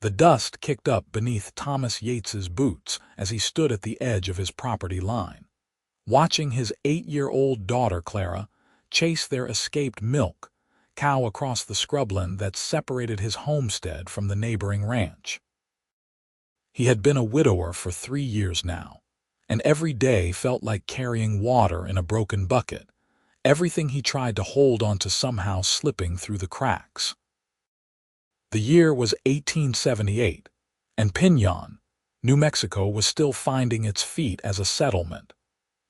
The dust kicked up beneath Thomas Yates's boots as he stood at the edge of his property line, watching his 8-year-old daughter Clara chase their escaped milk cow across the scrubland that separated his homestead from the neighboring ranch. He had been a widower for 3 years now, and every day felt like carrying water in a broken bucket, everything he tried to hold onto somehow slipping through the cracks. The year was 1878, and Pinon, New Mexico was still finding its feet as a settlement,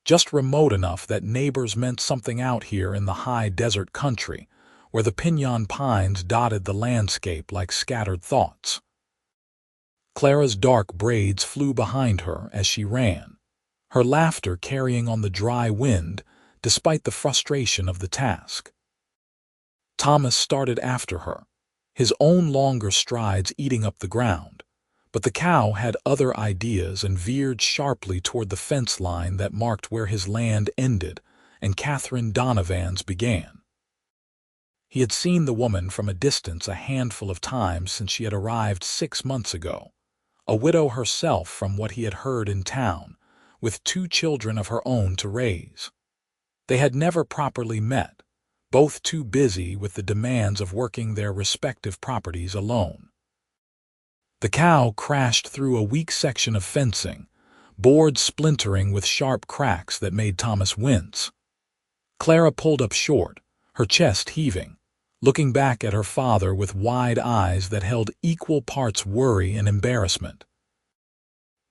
just remote enough that neighbors meant something out here in the high desert country, where the pinon pines dotted the landscape like scattered thoughts. Clara's dark braids flew behind her as she ran, her laughter carrying on the dry wind despite the frustration of the task. Thomas started after her, his own longer strides eating up the ground, but the cow had other ideas and veered sharply toward the fence line that marked where his land ended and Katherine Donovan's began. He had seen the woman from a distance a handful of times since she had arrived 6 months ago, a widow herself from what he had heard in town, with 2 children of her own to raise. They had never properly met, both too busy with the demands of working their respective properties alone. The cow crashed through a weak section of fencing, boards splintering with sharp cracks that made Thomas wince. Clara pulled up short, her chest heaving, looking back at her father with wide eyes that held equal parts worry and embarrassment.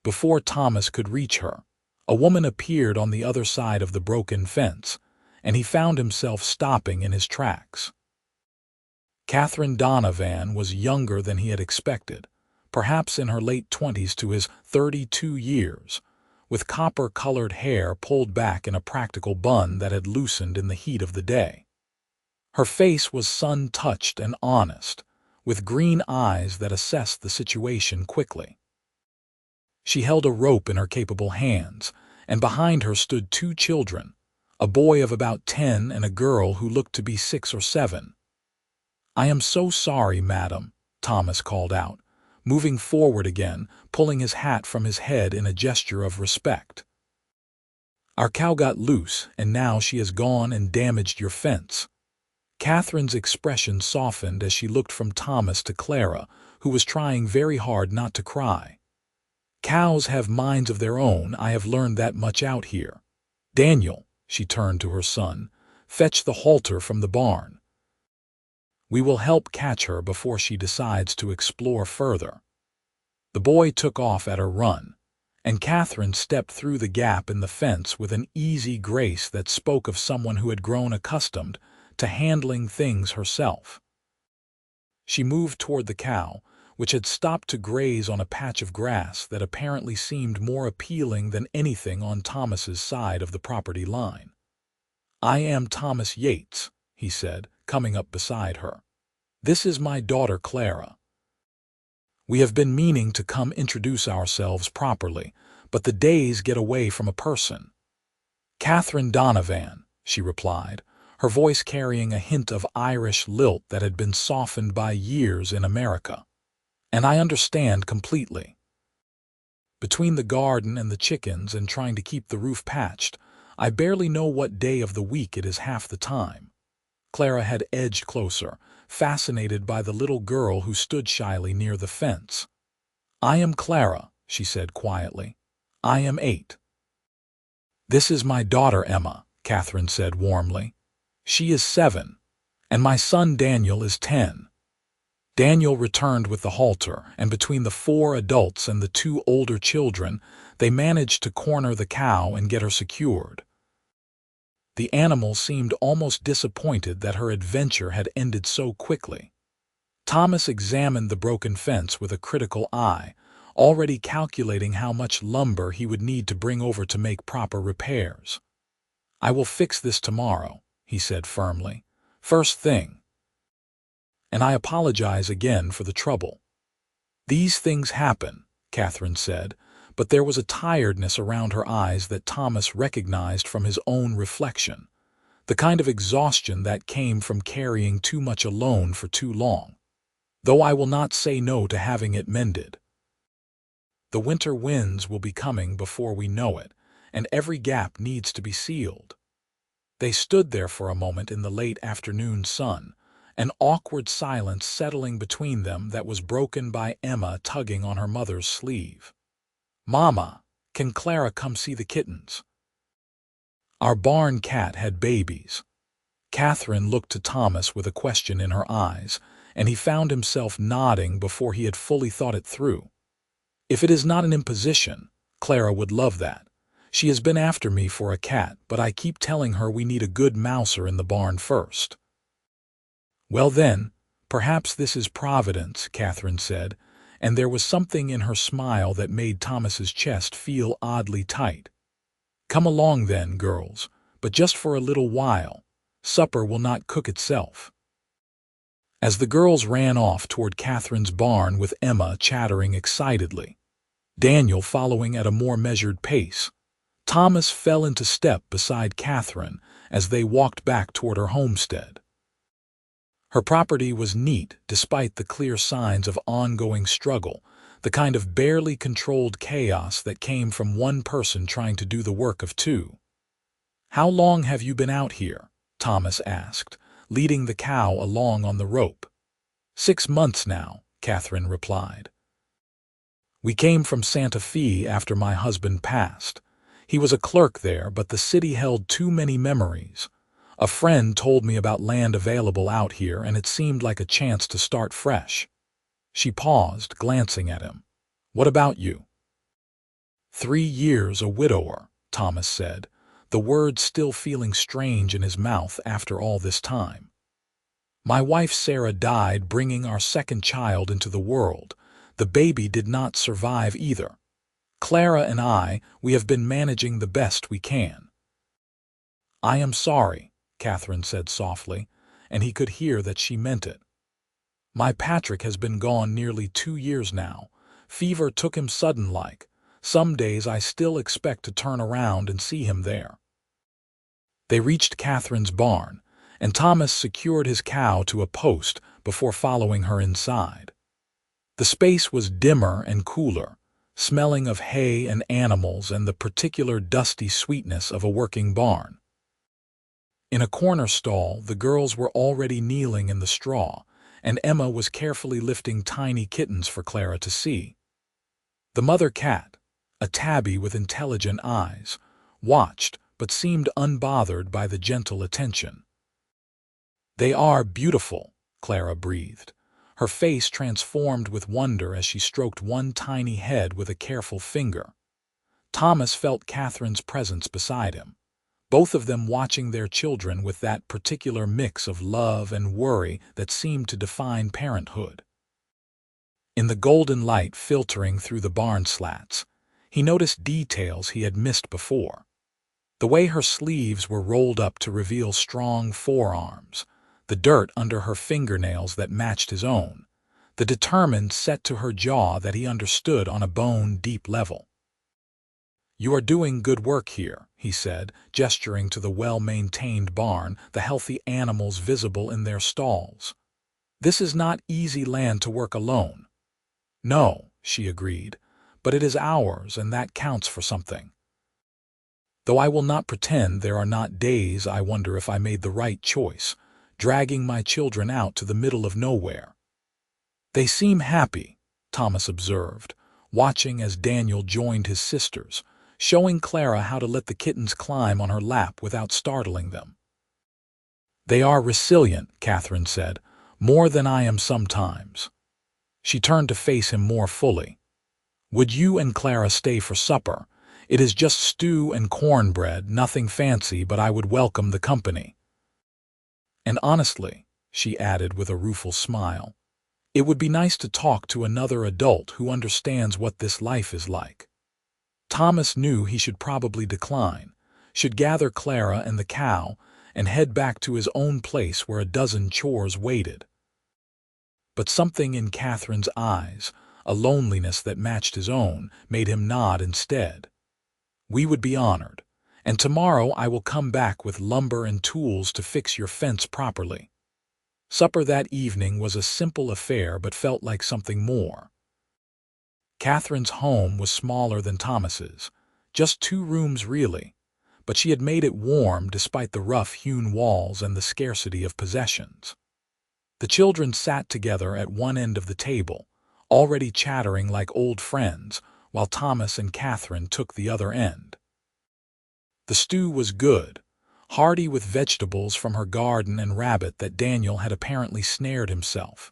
Before Thomas could reach her, a woman appeared on the other side of the broken fence, and he found himself stopping in his tracks. Katherine Donovan was younger than he had expected, perhaps in her late 20s to his 32 years, with copper-colored hair pulled back in a practical bun that had loosened in the heat of the day. Her face was sun-touched and honest, with green eyes that assessed the situation quickly. She held a rope in her capable hands, and behind her stood 2 children, a boy of about 10 and a girl who looked to be 6 or 7. "I am so sorry, madam," Thomas called out, moving forward again, pulling his hat from his head in a gesture of respect. "Our cow got loose, and now she has gone and damaged your fence." Catherine's expression softened as she looked from Thomas to Clara, who was trying very hard not to cry. "Cows have minds of their own, I have learned that much out here. Daniel," she turned to her son, "fetch the halter from the barn. We will help catch her before she decides to explore further." The boy took off at a run, and Katherine stepped through the gap in the fence with an easy grace that spoke of someone who had grown accustomed to handling things herself. She moved toward the cow, which had stopped to graze on a patch of grass that apparently seemed more appealing than anything on Thomas's side of the property line. "I am Thomas Yates," he said, coming up beside her. "This is my daughter Clara. We have been meaning to come introduce ourselves properly, but the days get away from a person." "Katherine Donovan," she replied, her voice carrying a hint of Irish lilt that had been softened by years in America. "And I understand completely. Between the garden and the chickens and trying to keep the roof patched, I barely know what day of the week it is half the time." Clara had edged closer, fascinated by the little girl who stood shyly near the fence. "I am Clara," she said quietly. "I am 8. "This is my daughter Emma," Katherine said warmly. "She is 7, and my son Daniel is 10. Daniel returned with the halter, and between the 4 adults and the 2 older children, they managed to corner the cow and get her secured. The animal seemed almost disappointed that her adventure had ended so quickly. Thomas examined the broken fence with a critical eye, already calculating how much lumber he would need to bring over to make proper repairs. "I will fix this tomorrow," he said firmly. "First thing. And I apologize again for the trouble." "These things happen," Katherine said, but there was a tiredness around her eyes that Thomas recognized from his own reflection, the kind of exhaustion that came from carrying too much alone for too long. though I will not say no to having it mended. The winter winds will be coming before we know it, and every gap needs to be sealed." They stood there for a moment in the late afternoon sun, an awkward silence settling between them that was broken by Emma tugging on her mother's sleeve. "Mama, can Clara come see the kittens?" Our barn cat had babies. Katherine looked to Thomas with a question in her eyes, and he found himself nodding before he had fully thought it through. "If it is not an imposition, Clara would love that. She has been after me for a cat, but I keep telling her we need a good mouser in the barn first." "Well then, perhaps this is Providence," Katherine said, and there was something in her smile that made Thomas's chest feel oddly tight. "Come along then, girls, but just for a little while. Supper will not cook itself." As the girls ran off toward Katherine's barn with Emma chattering excitedly, Daniel following at a more measured pace, Thomas fell into step beside Katherine as they walked back toward her homestead. Her property was neat despite the clear signs of ongoing struggle, the kind of barely controlled chaos that came from one person trying to do the work of two. "How long have you been out here?" Thomas asked, leading the cow along on the rope. 6 months now," Katherine replied. "We came from Santa Fe after my husband passed. He was a clerk there, but the city held too many memories. A friend told me about land available out here, and it seemed like a chance to start fresh." She paused, glancing at him. "What about you?" 3 years a widower," Thomas said, the words still feeling strange in his mouth after all this time. "My wife Sarah died bringing our second child into the world. The baby did not survive either. Clara and we have been managing the best we can." "I am sorry," Katherine said softly, and he could hear that she meant it. "My Patrick has been gone nearly 2 years now. Fever took him sudden-like. Some days I still expect to turn around and see him there." They reached Katherine's barn, and Thomas secured his cow to a post before following her inside. The space was dimmer and cooler, smelling of hay and animals and the particular dusty sweetness of a working barn. In a corner stall, the girls were already kneeling in the straw, and Emma was carefully lifting tiny kittens for Clara to see. The mother cat, a tabby with intelligent eyes, watched but seemed unbothered by the gentle attention. "They are beautiful," Clara breathed, her face transformed with wonder as she stroked one tiny head with a careful finger. Thomas felt Katherine's presence beside him, both of them watching their children with that particular mix of love and worry that seemed to define parenthood. In the golden light filtering through the barn slats, he noticed details he had missed before. The way her sleeves were rolled up to reveal strong forearms, the dirt under her fingernails that matched his own, the determined set to her jaw that he understood on a bone-deep level. "You are doing good work here," he said, gesturing to the well-maintained barn, the healthy animals visible in their stalls. "This is not easy land to work alone." "No," she agreed, "but it is ours, and that counts for something. Though I will not pretend there are not days I wonder if I made the right choice, dragging my children out to the middle of nowhere." "They seem happy," Thomas observed, watching as Daniel joined his sisters, showing Clara how to let the kittens climb on her lap without startling them. "They are resilient," Katherine said, "more than I am sometimes." She turned to face him more fully. "Would you and Clara stay for supper? It is just stew and cornbread, nothing fancy, but I would welcome the company. And honestly," she added with a rueful smile, "it would be nice to talk to another adult who understands what this life is like." Thomas knew he should probably decline, should gather Clara and the cow, and head back to his own place where a dozen chores waited. But something in Katherine's eyes, a loneliness that matched his own, made him nod instead. "We would be honored, and tomorrow I will come back with lumber and tools to fix your fence properly." Supper that evening was a simple affair but felt like something more. Catherine's home was smaller than Thomas's, just 2 rooms really, but she had made it warm despite the rough-hewn walls and the scarcity of possessions. The children sat together at one end of the table, already chattering like old friends, while Thomas and Katherine took the other end. The stew was good, hearty with vegetables from her garden and rabbit that Daniel had apparently snared himself.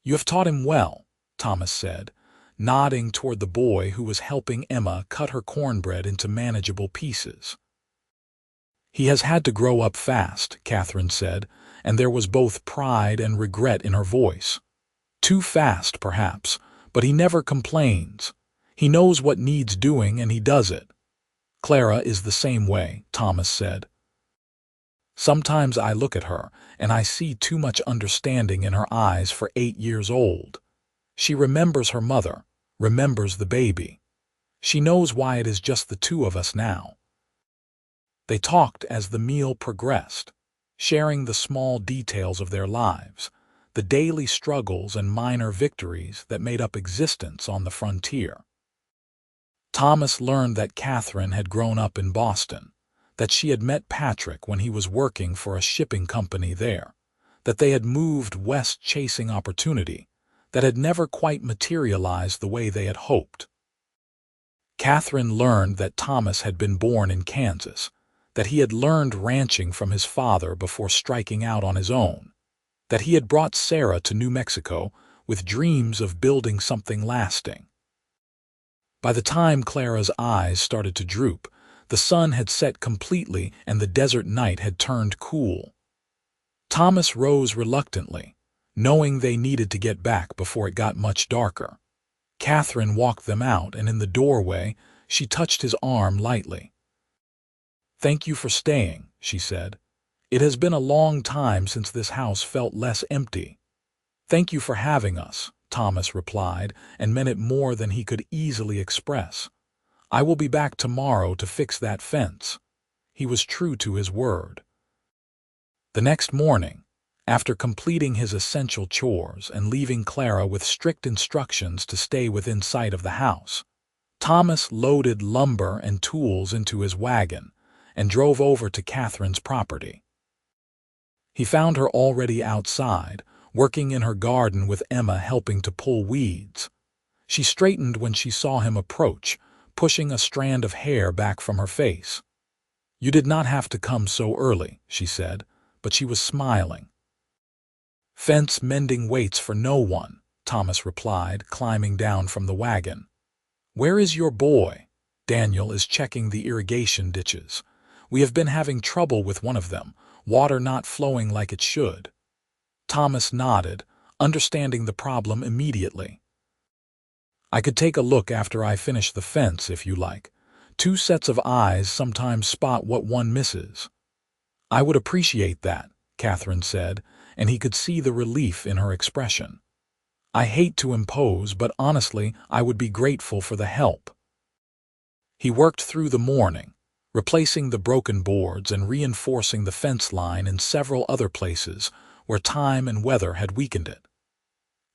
"You have taught him well," Thomas said, nodding toward the boy who was helping Emma cut her cornbread into manageable pieces. "He has had to grow up fast," Katherine said, and there was both pride and regret in her voice. "Too fast, perhaps, but he never complains. He knows what needs doing and he does it." "Clara is the same way," Thomas said. "Sometimes I look at her, and I see too much understanding in her eyes for 8 years old. She remembers her mother, remembers the baby. She knows why it is just the 2 of us now." They talked as the meal progressed, sharing the small details of their lives, the daily struggles and minor victories that made up existence on the frontier. Thomas learned that Katherine had grown up in Boston, that she had met Patrick when he was working for a shipping company there, that they had moved west chasing opportunity that had never quite materialized the way they had hoped. Katherine learned that Thomas had been born in Kansas, that he had learned ranching from his father before striking out on his own, that he had brought Sarah to New Mexico with dreams of building something lasting. By the time Clara's eyes started to droop, the sun had set completely and the desert night had turned cool. Thomas rose reluctantly, knowing they needed to get back before it got much darker. Katherine walked them out, and in the doorway she touched his arm lightly. "Thank you for staying," she said. "It has been a long time since this house felt less empty." "Thank you for having us," Thomas replied, and meant it more than he could easily express. "I will be back tomorrow to fix that fence." He was true to his word. The next morning, after completing his essential chores and leaving Clara with strict instructions to stay within sight of the house, Thomas loaded lumber and tools into his wagon and drove over to Katherine's property. He found her already outside, working in her garden with Emma helping to pull weeds. She straightened when she saw him approach, pushing a strand of hair back from her face. "You did not have to come so early," she said, but she was smiling. "Fence mending waits for no one," Thomas replied, climbing down from the wagon. "Where is your boy?" "Daniel is checking the irrigation ditches. We have been having trouble with one of them, water not flowing like it should." Thomas nodded, understanding the problem immediately. "I could take a look after I finish the fence if you like. 2 sets of eyes sometimes spot what one misses." "I would appreciate that," Katherine said, and he could see the relief in her expression. "I hate to impose, but honestly, I would be grateful for the help." He worked through the morning, replacing the broken boards and reinforcing the fence line in several other places where time and weather had weakened it.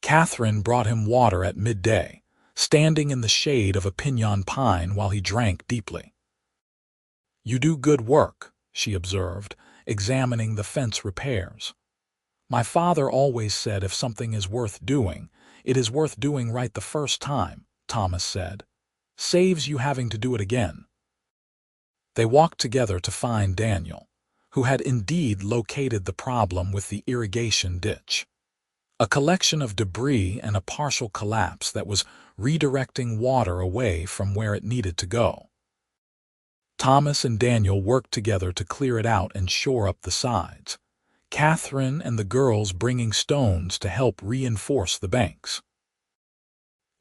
Katherine brought him water at midday, standing in the shade of a piñon pine while he drank deeply. "You do good work," she observed, examining the fence repairs. "My father always said if something is worth doing, it is worth doing right the first time," Thomas said. "Saves you having to do it again." They walked together to find Daniel, who had indeed located the problem with the irrigation ditch. A collection of debris and a partial collapse that was redirecting water away from where it needed to go. Thomas and Daniel worked together to clear it out and shore up the sides, Katherine and the girls bringing stones to help reinforce the banks.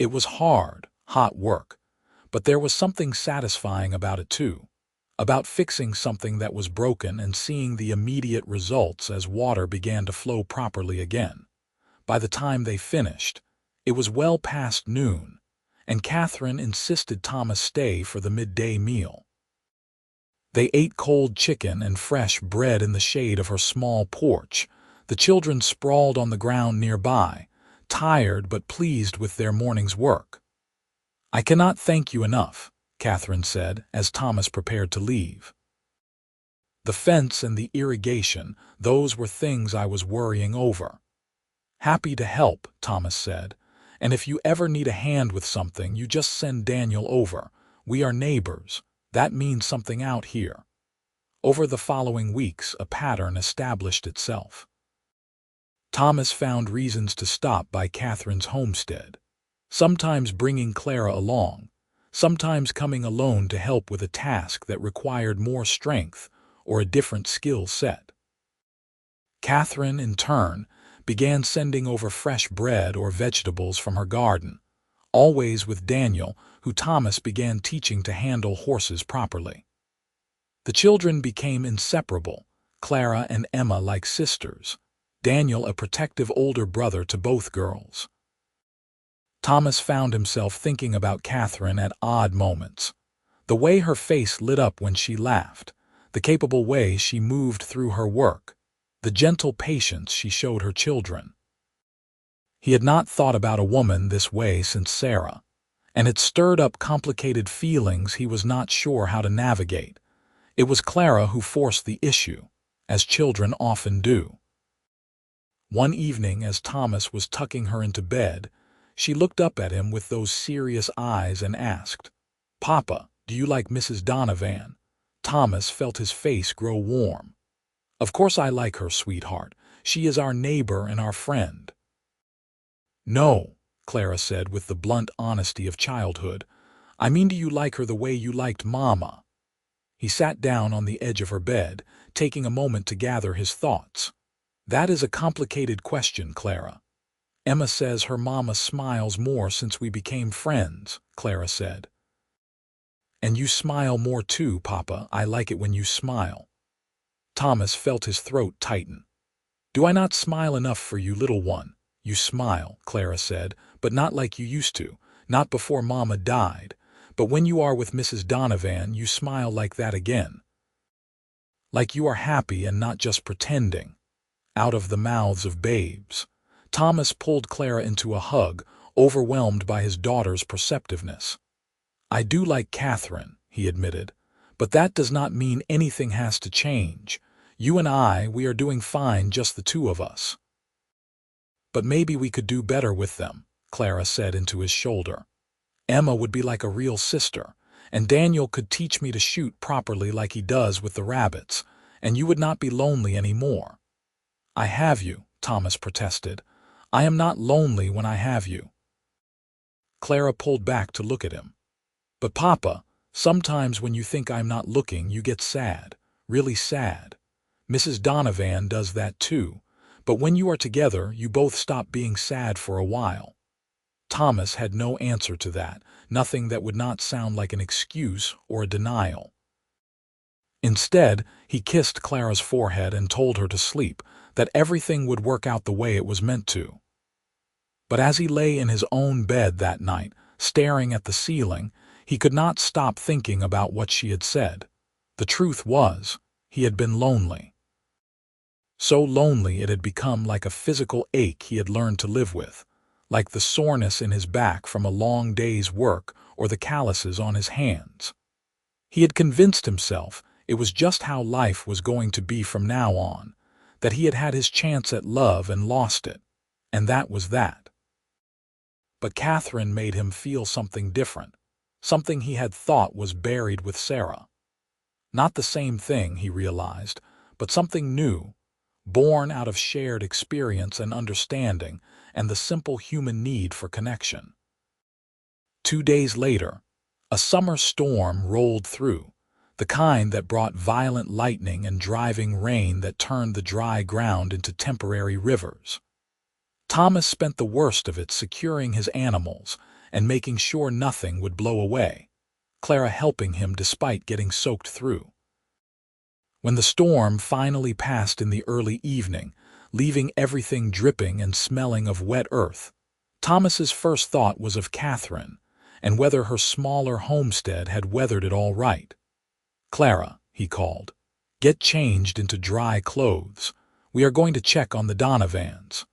It was hard, hot work, but there was something satisfying about it too, about fixing something that was broken and seeing the immediate results as water began to flow properly again. By the time they finished, it was well past noon, and Katherine insisted Thomas stay for the midday meal. They ate cold chicken and fresh bread in the shade of her small porch, The children sprawled on the ground nearby, tired but pleased with their morning's work. "I cannot thank you enough," Katherine said as Thomas prepared to leave. "The fence and the irrigation, those were things I was worrying over." "Happy to help," Thomas said. "And if you ever need a hand with something, you just send Daniel over. We are neighbors. That means something out here." Over the following weeks, a pattern established itself. Thomas found reasons to stop by Katherine's homestead, sometimes bringing Clara along, sometimes coming alone to help with a task that required more strength or a different skill set. Katherine, in turn, began sending over fresh bread or vegetables from her garden, always with Daniel, who Thomas began teaching to handle horses properly. The children became inseparable, Clara and Emma like sisters, Daniel a protective older brother to both girls. Thomas found himself thinking about Katherine at odd moments. The way her face lit up when she laughed, the capable way she moved through her work, the gentle patience she showed her children. He had not thought about a woman this way since Sarah, and it stirred up complicated feelings he was not sure how to navigate. It was Clara who forced the issue, as children often do. One evening, as Thomas was tucking her into bed, she looked up at him with those serious eyes and asked, "Papa, do you like Mrs. Donovan?" Thomas felt his face grow warm. "Of course I like her, sweetheart. She is our neighbor and our friend." "No," Clara said with the blunt honesty of childhood. "I mean, do you like her the way you liked Mama?" He sat down on the edge of her bed, taking a moment to gather his thoughts. "That is a complicated question, Clara. Emma says her mama smiles more since we became friends," Clara said. "And you smile more too, Papa. I like it when you smile." Thomas felt his throat tighten. "Do I not smile enough for you, little one?" "You smile," Clara said, "but not like you used to, not before Mama died. But when you are with Mrs. Donovan, you smile like that again. Like you are happy and not just pretending." Out of the mouths of babes. Thomas pulled Clara into a hug, overwhelmed by his daughter's perceptiveness. "I do like Katherine," he admitted, "but that does not mean anything has to change. You and I, we are doing fine, just the two of us." "But maybe we could do better with them," Clara said into his shoulder. "Emma would be like a real sister, and Daniel could teach me to shoot properly like he does with the rabbits, and you would not be lonely anymore." "I have you," Thomas protested. "I am not lonely when I have you." Clara pulled back to look at him. "But Papa, sometimes when you think I'm not looking, you get sad, really sad. Mrs. Donovan does that too, but when you are together, you both stop being sad for a while." Thomas had no answer to that, nothing that would not sound like an excuse or a denial. Instead, he kissed Clara's forehead and told her to sleep, that everything would work out the way it was meant to. But as he lay in his own bed that night, staring at the ceiling, he could not stop thinking about what she had said. The truth was, he had been lonely. So lonely it had become like a physical ache he had learned to live with, like the soreness in his back from a long day's work or the calluses on his hands. He had convinced himself it was just how life was going to be from now on, that he had had his chance at love and lost it, and that was that. But Katherine made him feel something different, something he had thought was buried with Sarah. Not the same thing, he realized, but something new, born out of shared experience and understanding and the simple human need for connection. 2 days later, a summer storm rolled through, the kind that brought violent lightning and driving rain that turned the dry ground into temporary rivers. Thomas spent the worst of it securing his animals and making sure nothing would blow away, Clara helping him despite getting soaked through. When the storm finally passed in the early evening, leaving everything dripping and smelling of wet earth, Thomas's first thought was of Katherine and whether her smaller homestead had weathered it all right. "Clara," he called, "get changed into dry clothes. We are going to check on the Donovans."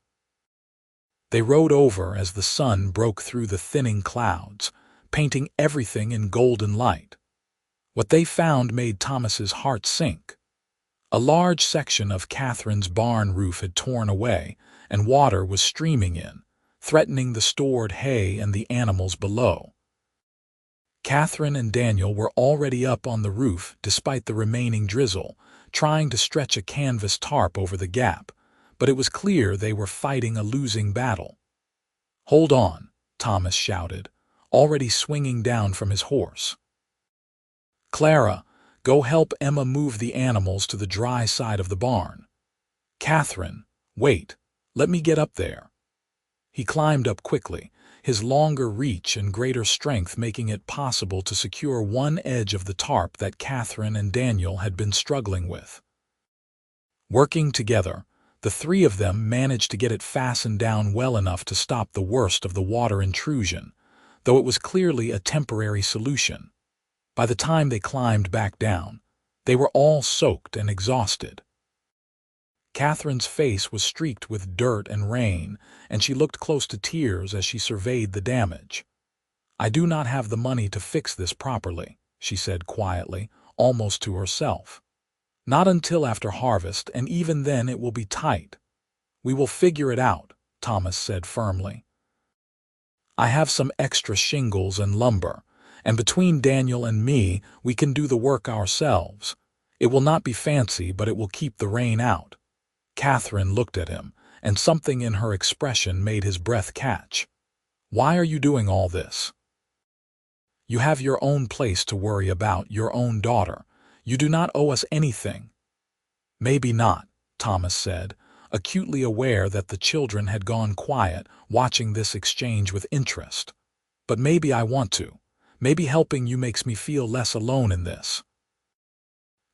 They rode over as the sun broke through the thinning clouds, painting everything in golden light. What they found made Thomas's heart sink. A large section of Catherine's barn roof had torn away, and water was streaming in, threatening the stored hay and the animals below. Katherine and Daniel were already up on the roof despite the remaining drizzle, trying to stretch a canvas tarp over the gap, but it was clear they were fighting a losing battle. "Hold on," Thomas shouted, already swinging down from his horse. "Clara, go help Emma move the animals to the dry side of the barn. Katherine, wait, let me get up there." He climbed up quickly, his longer reach and greater strength making it possible to secure one edge of the tarp that Katherine and Daniel had been struggling with. Working together, the three of them managed to get it fastened down well enough to stop the worst of the water intrusion, though it was clearly a temporary solution. By the time they climbed back down, they were all soaked and exhausted. Catherine's face was streaked with dirt and rain, and she looked close to tears as she surveyed the damage. "I do not have the money to fix this properly," she said quietly, almost to herself. "Not until after harvest, and even then it will be tight." "We will figure it out," Thomas said firmly. "I have some extra shingles and lumber, and between Daniel and me we can do the work ourselves. It will not be fancy, but it will keep the rain out." Katherine looked at him, and something in her expression made his breath catch. "Why are you doing all this? You have your own place to worry about, your own daughter. You do not owe us anything." "Maybe not," Thomas said, acutely aware that the children had gone quiet, watching this exchange with interest. "But maybe I want to. Maybe helping you makes me feel less alone in this.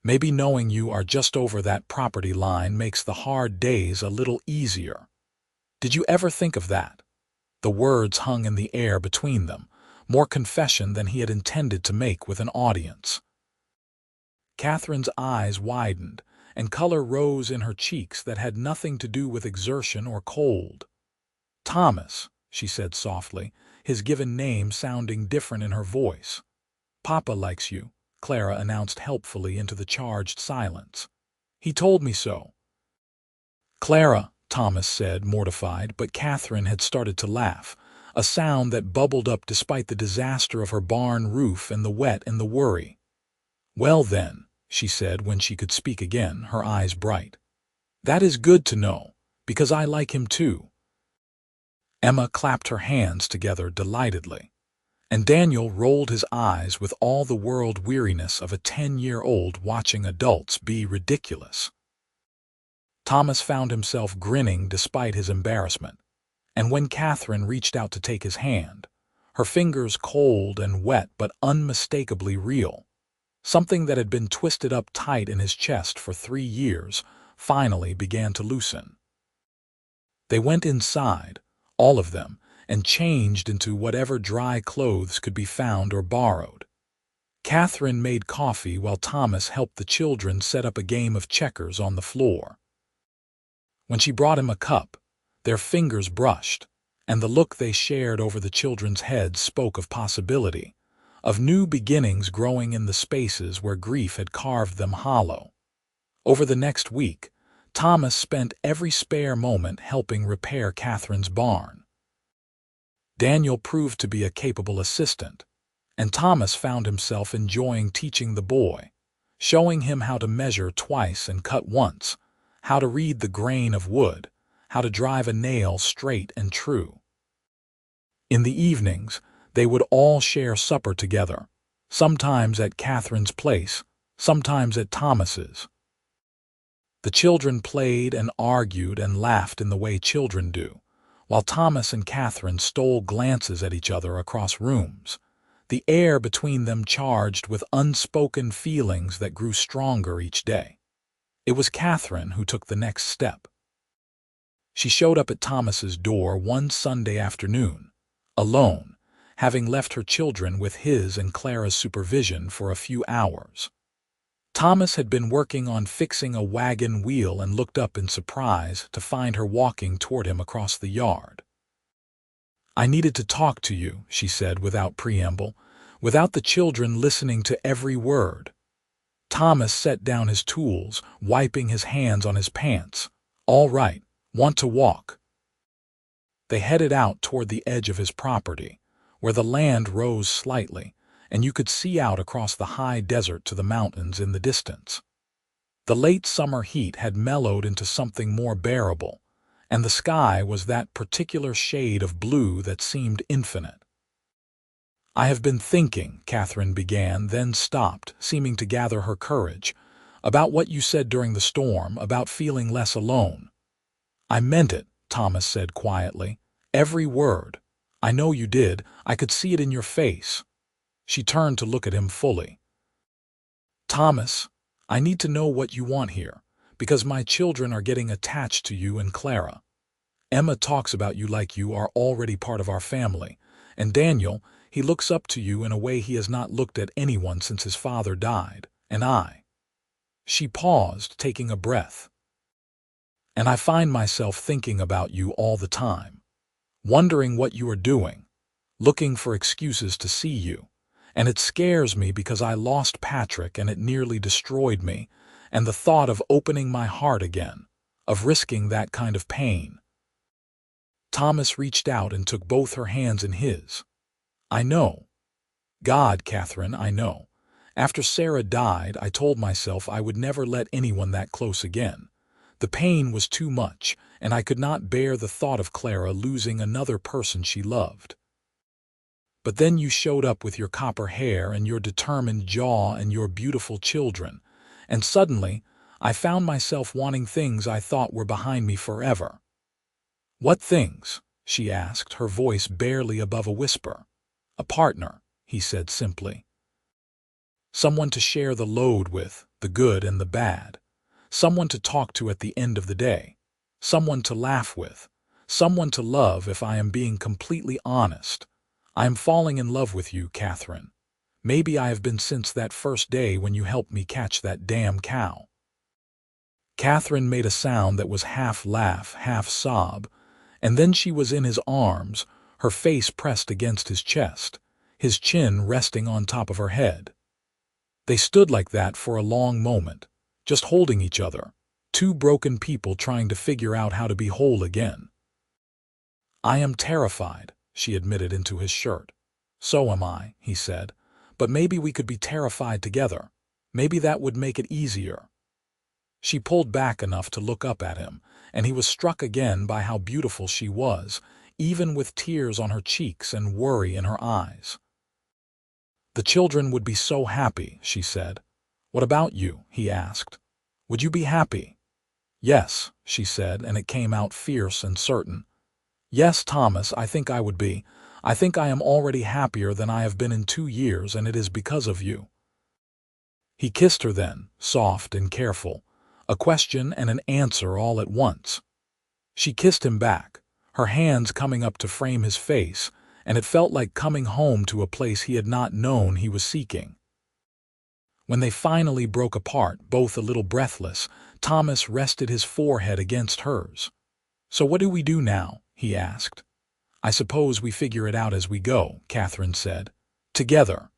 Maybe knowing you are just over that property line makes the hard days a little easier. Did you ever think of that?" The words hung in the air between them, more confession than he had intended to make with an audience. Catherine's eyes widened, and color rose in her cheeks that had nothing to do with exertion or cold. "Thomas," she said softly, his given name sounding different in her voice. "Papa likes you," Clara announced helpfully into the charged silence. "He told me so." "Clara," Thomas said, mortified, but Katherine had started to laugh, a sound that bubbled up despite the disaster of her barn roof and the wet and the worry. "Well then," she said when she could speak again, her eyes bright. "That is good to know, because I like him too." Emma clapped her hands together delightedly, and Daniel rolled his eyes with all the world weariness of a 10-year-old watching adults be ridiculous. Thomas found himself grinning despite his embarrassment, and when Katherine reached out to take his hand, her fingers cold and wet but unmistakably real, something that had been twisted up tight in his chest for 3 years finally began to loosen. They went inside, all of them, and changed into whatever dry clothes could be found or borrowed. Katherine made coffee while Thomas helped the children set up a game of checkers on the floor. When she brought him a cup, their fingers brushed, and the look they shared over the children's heads spoke of possibility, of new beginnings growing in the spaces where grief had carved them hollow. Over the next week, Thomas spent every spare moment helping repair Katherine's barn. Daniel proved to be a capable assistant, and Thomas found himself enjoying teaching the boy, showing him how to measure twice and cut once, how to read the grain of wood, how to drive a nail straight and true. In the evenings, they would all share supper together, sometimes at Katherine's place, sometimes at Thomas's. The children played and argued and laughed in the way children do, while Thomas and Katherine stole glances at each other across rooms, the air between them charged with unspoken feelings that grew stronger each day. It was Katherine who took the next step. She showed up at Thomas's door one Sunday afternoon, alone, having left her children with his and Clara's supervision for a few hours. Thomas had been working on fixing a wagon wheel and looked up in surprise to find her walking toward him across the yard. "I needed to talk to you," she said without preamble, without the children listening to every word. Thomas set down his tools, wiping his hands on his pants. "All right, want to walk?" They headed out toward the edge of his property, where the land rose slightly, and you could see out across the high desert to the mountains in the distance. The late summer heat had mellowed into something more bearable, and the sky was that particular shade of blue that seemed infinite. "I have been thinking," Katherine began, then stopped, seeming to gather her courage, "about what you said during the storm, about feeling less alone." "I meant it," Thomas said quietly. "Every word. I know you did. I could see it in your face." She turned to look at him fully. "Thomas, I need to know what you want here, because my children are getting attached to you and Clara. Emma talks about you like you are already part of our family, and Daniel, he looks up to you in a way he has not looked at anyone since his father died, and I." She paused, taking a breath. "And I find myself thinking about you all the time, wondering what you are doing, looking for excuses to see you. And it scares me because I lost Patrick and it nearly destroyed me, and the thought of opening my heart again, of risking that kind of pain." Thomas reached out and took both her hands in his. "I know. God, Katherine, I know. After Sarah died, I told myself I would never let anyone that close again. The pain was too much, and I could not bear the thought of Clara losing another person she loved. But then you showed up with your copper hair and your determined jaw and your beautiful children, and suddenly I found myself wanting things I thought were behind me forever." "What things?" she asked, her voice barely above a whisper. "A partner," he said simply. "Someone to share the load with, the good and the bad. Someone to talk to at the end of the day. Someone to laugh with. Someone to love if I am being completely honest. I am falling in love with you, Katherine. Maybe I have been since that first day when you helped me catch that damn cow." Katherine made a sound that was half laugh, half sob, and then she was in his arms, her face pressed against his chest, his chin resting on top of her head. They stood like that for a long moment, just holding each other, two broken people trying to figure out how to be whole again. "I am terrified," she admitted into his shirt. "So am I," he said. "But maybe we could be terrified together. Maybe that would make it easier." She pulled back enough to look up at him, and he was struck again by how beautiful she was, even with tears on her cheeks and worry in her eyes. "The children would be so happy," she said. "What about you?" he asked. "Would you be happy?" "Yes," she said, and it came out fierce and certain. "Yes, Thomas, I think I would be. I think I am already happier than I have been in 2 years, and it is because of you." He kissed her then, soft and careful, a question and an answer all at once. She kissed him back, her hands coming up to frame his face, and it felt like coming home to a place he had not known he was seeking. When they finally broke apart, both a little breathless, Thomas rested his forehead against hers. "So what do we do now?" he asked. "I suppose we figure it out as we go," Katherine said. "Together."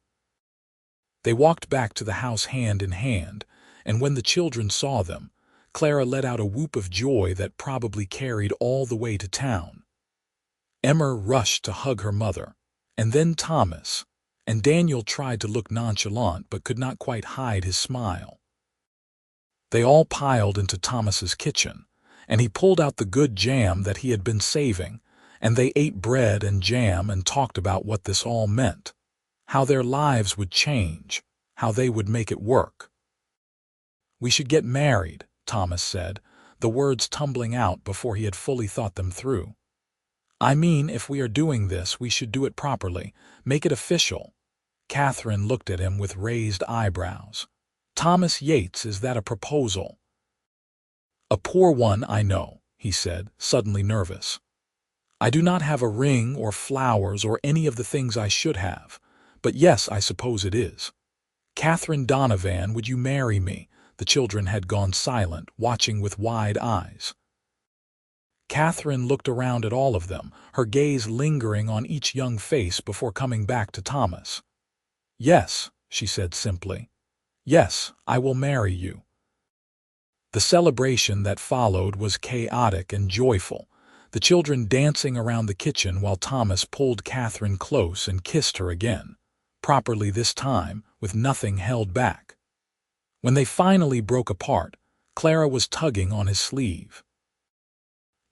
They walked back to the house hand in hand, and when the children saw them, Clara let out a whoop of joy that probably carried all the way to town. Emma rushed to hug her mother, and then Thomas, and Daniel tried to look nonchalant but could not quite hide his smile. They all piled into Thomas's kitchen, and he pulled out the good jam that he had been saving, and they ate bread and jam and talked about what this all meant, how their lives would change, how they would make it work. "We should get married," Thomas said, the words tumbling out before he had fully thought them through. "I mean, if we are doing this, we should do it properly, make it official." Katherine looked at him with raised eyebrows. "Thomas Yates, is that a proposal?" "A poor one, I know," he said, suddenly nervous. "I do not have a ring or flowers or any of the things I should have, but yes, I suppose it is." "Katherine Donovan, would you marry me?" The children had gone silent, watching with wide eyes. Katherine looked around at all of them, her gaze lingering on each young face before coming back to Thomas. "Yes," she said simply. "Yes, I will marry you." The celebration that followed was chaotic and joyful, the children dancing around the kitchen while Thomas pulled Katherine close and kissed her again, properly this time, with nothing held back. When they finally broke apart, Clara was tugging on his sleeve.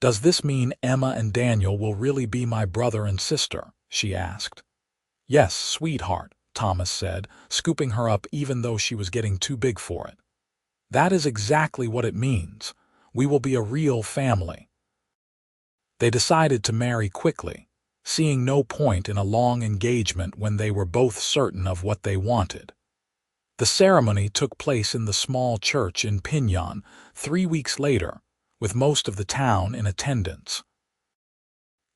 "Does this mean Emma and Daniel will really be my brother and sister?" she asked. "Yes, sweetheart," Thomas said, scooping her up even though she was getting too big for it. "That is exactly what it means. We will be a real family." They decided to marry quickly, seeing no point in a long engagement when they were both certain of what they wanted. The ceremony took place in the small church in Pinyon 3 weeks later, with most of the town in attendance.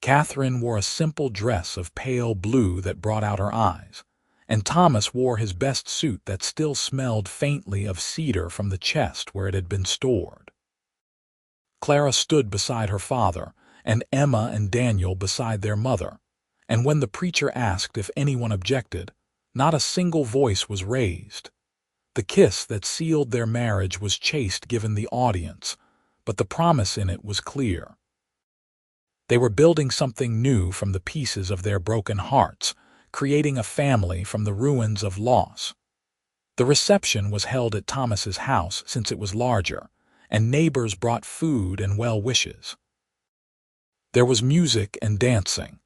Katherine wore a simple dress of pale blue that brought out her eyes, and Thomas wore his best suit that still smelled faintly of cedar from the chest where it had been stored. Clara stood beside her father, and Emma and Daniel beside their mother, and when the preacher asked if anyone objected, not a single voice was raised. The kiss that sealed their marriage was chaste given the audience, but the promise in it was clear. They were building something new from the pieces of their broken hearts, creating a family from the ruins of loss. The reception was held at Thomas's house since it was larger, and neighbors brought food and well wishes. There was music and dancing,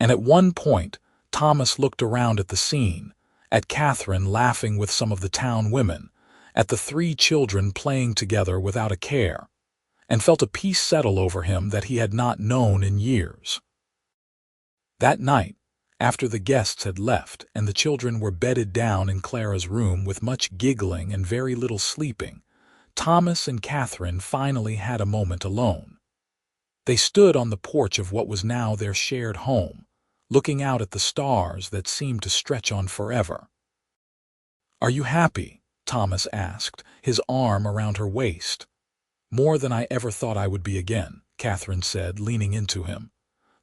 and at one point Thomas looked around at the scene, at Katherine laughing with some of the town women, at the 3 children playing together without a care, and felt a peace settle over him that he had not known in years. That night, after the guests had left and the children were bedded down in Clara's room with much giggling and very little sleeping, Thomas and Katherine finally had a moment alone. They stood on the porch of what was now their shared home, looking out at the stars that seemed to stretch on forever. "Are you happy?" Thomas asked, his arm around her waist. "More than I ever thought I would be again," Katherine said, leaning into him.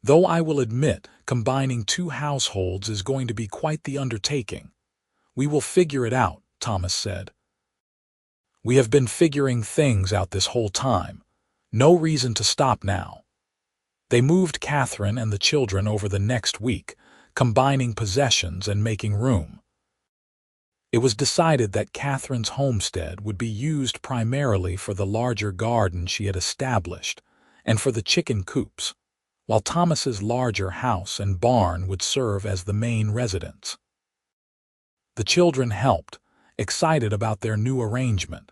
"Though I will admit, combining 2 households is going to be quite the undertaking." "We will figure it out," Thomas said. "We have been figuring things out this whole time. No reason to stop now." They moved Katherine and the children over the next week, combining possessions and making room. It was decided that Katherine's homestead would be used primarily for the larger garden she had established and for the chicken coops, while Thomas's larger house and barn would serve as the main residence. The children helped, excited about their new arrangement,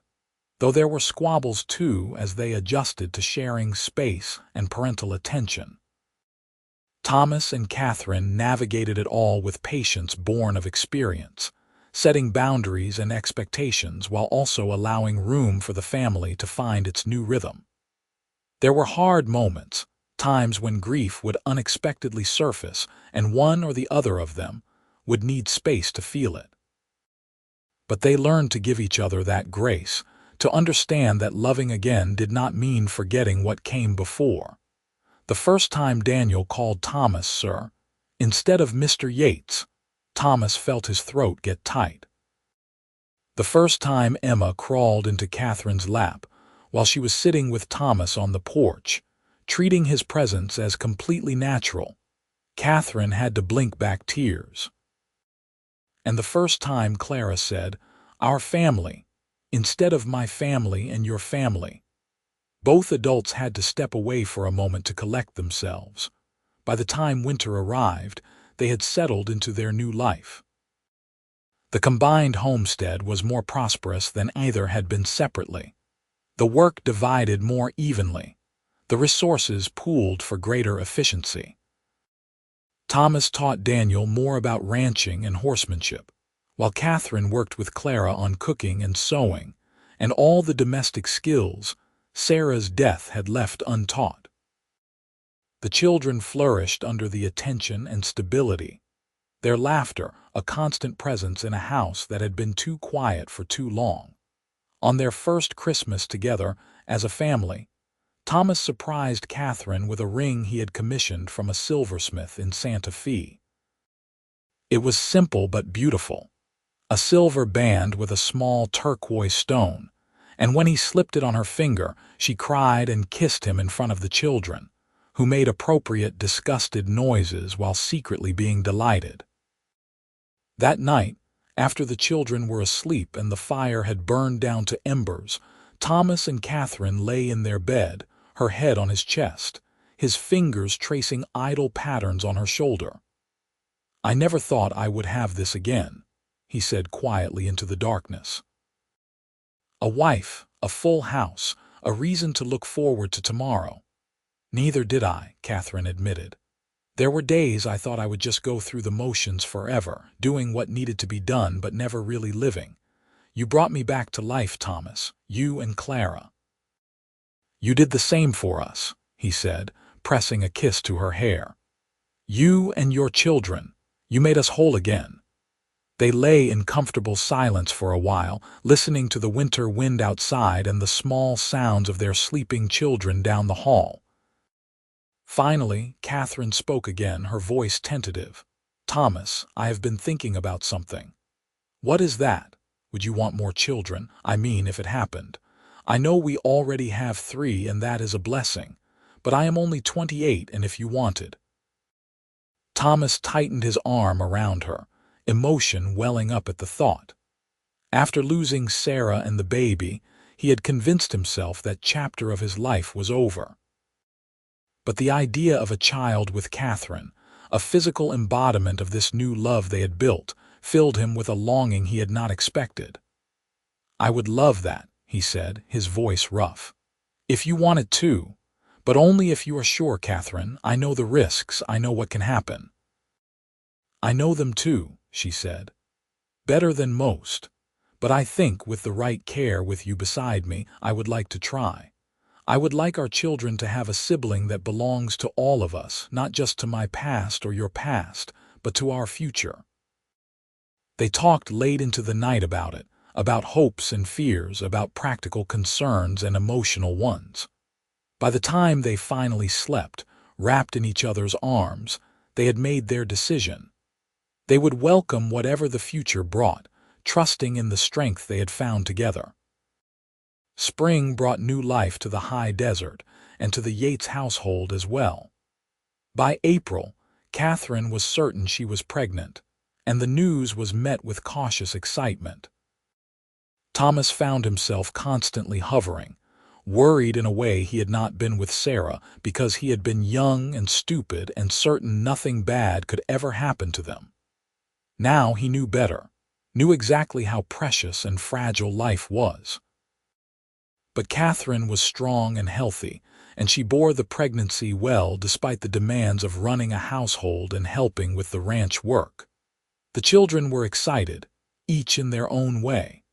though there were squabbles too as they adjusted to sharing space and parental attention. Thomas and Katherine navigated it all with patience born of experience, setting boundaries and expectations while also allowing room for the family to find its new rhythm. There were hard moments, times when grief would unexpectedly surface and one or the other of them would need space to feel it. But they learned to give each other that grace, to understand that loving again did not mean forgetting what came before. The first time Daniel called Thomas "Sir," instead of Mr. Yates, Thomas felt his throat get tight. The first time Emma crawled into Katherine's lap while she was sitting with Thomas on the porch, treating his presence as completely natural, Katherine had to blink back tears. And the first time Clara said, "Our family," instead of "my family and your family." Both adults had to step away for a moment to collect themselves. By the time winter arrived, they had settled into their new life. The combined homestead was more prosperous than either had been separately. The work divided more evenly. The resources pooled for greater efficiency. Thomas taught Daniel more about ranching and horsemanship, while Katherine worked with Clara on cooking and sewing, and all the domestic skills Sarah's death had left untaught. The children flourished under the attention and stability. Their laughter, a constant presence in a house that had been too quiet for too long. On their first Christmas together as a family, Thomas surprised Katherine with a ring he had commissioned from a silversmith in Santa Fe. It was simple but beautiful, a silver band with a small turquoise stone, and when he slipped it on her finger, she cried and kissed him in front of the children, who made appropriate disgusted noises while secretly being delighted. That night, after the children were asleep and the fire had burned down to embers, Thomas and Katherine lay in their bed, her head on his chest, his fingers tracing idle patterns on her shoulder. "I never thought I would have this again," he said quietly into the darkness. "A wife, a full house, a reason to look forward to tomorrow." "Neither did I," Katherine admitted. "There were days I thought I would just go through the motions forever, doing what needed to be done but never really living. You brought me back to life, Thomas, you and Clara." "You did the same for us," he said, pressing a kiss to her hair. "You and your children, you made us whole again." They lay in comfortable silence for a while, listening to the winter wind outside and the small sounds of their sleeping children down the hall. Finally, Katherine spoke again, her voice tentative. "Thomas, I have been thinking about something." "What is that? Would you want more children? I mean, if it happened. I know we already have 3, and that is a blessing. But I am only 28, and if you wanted—" Thomas tightened his arm around her, emotion welling up at the thought. After losing Sarah and the baby, he had convinced himself that chapter of his life was over. But the idea of a child with Katherine, a physical embodiment of this new love they had built, filled him with a longing he had not expected. "I would love that," he said, his voice rough. "If you wanted to, but only if you are sure, Katherine. I know the risks, I know what can happen." "I know them too," she said. "Better than most. But I think with the right care, with you beside me, I would like to try. I would like our children to have a sibling that belongs to all of us, not just to my past or your past, but to our future." They talked late into the night about it, about hopes and fears, about practical concerns and emotional ones. By the time they finally slept, wrapped in each other's arms, they had made their decision. They would welcome whatever the future brought, trusting in the strength they had found together. Spring brought new life to the high desert and to the Yates household as well. By April, Katherine was certain she was pregnant, and the news was met with cautious excitement. Thomas found himself constantly hovering, worried in a way he had not been with Sarah, because he had been young and stupid and certain nothing bad could ever happen to them. Now he knew better, knew exactly how precious and fragile life was. But Katherine was strong and healthy, and she bore the pregnancy well despite the demands of running a household and helping with the ranch work. The children were excited, each in their own way.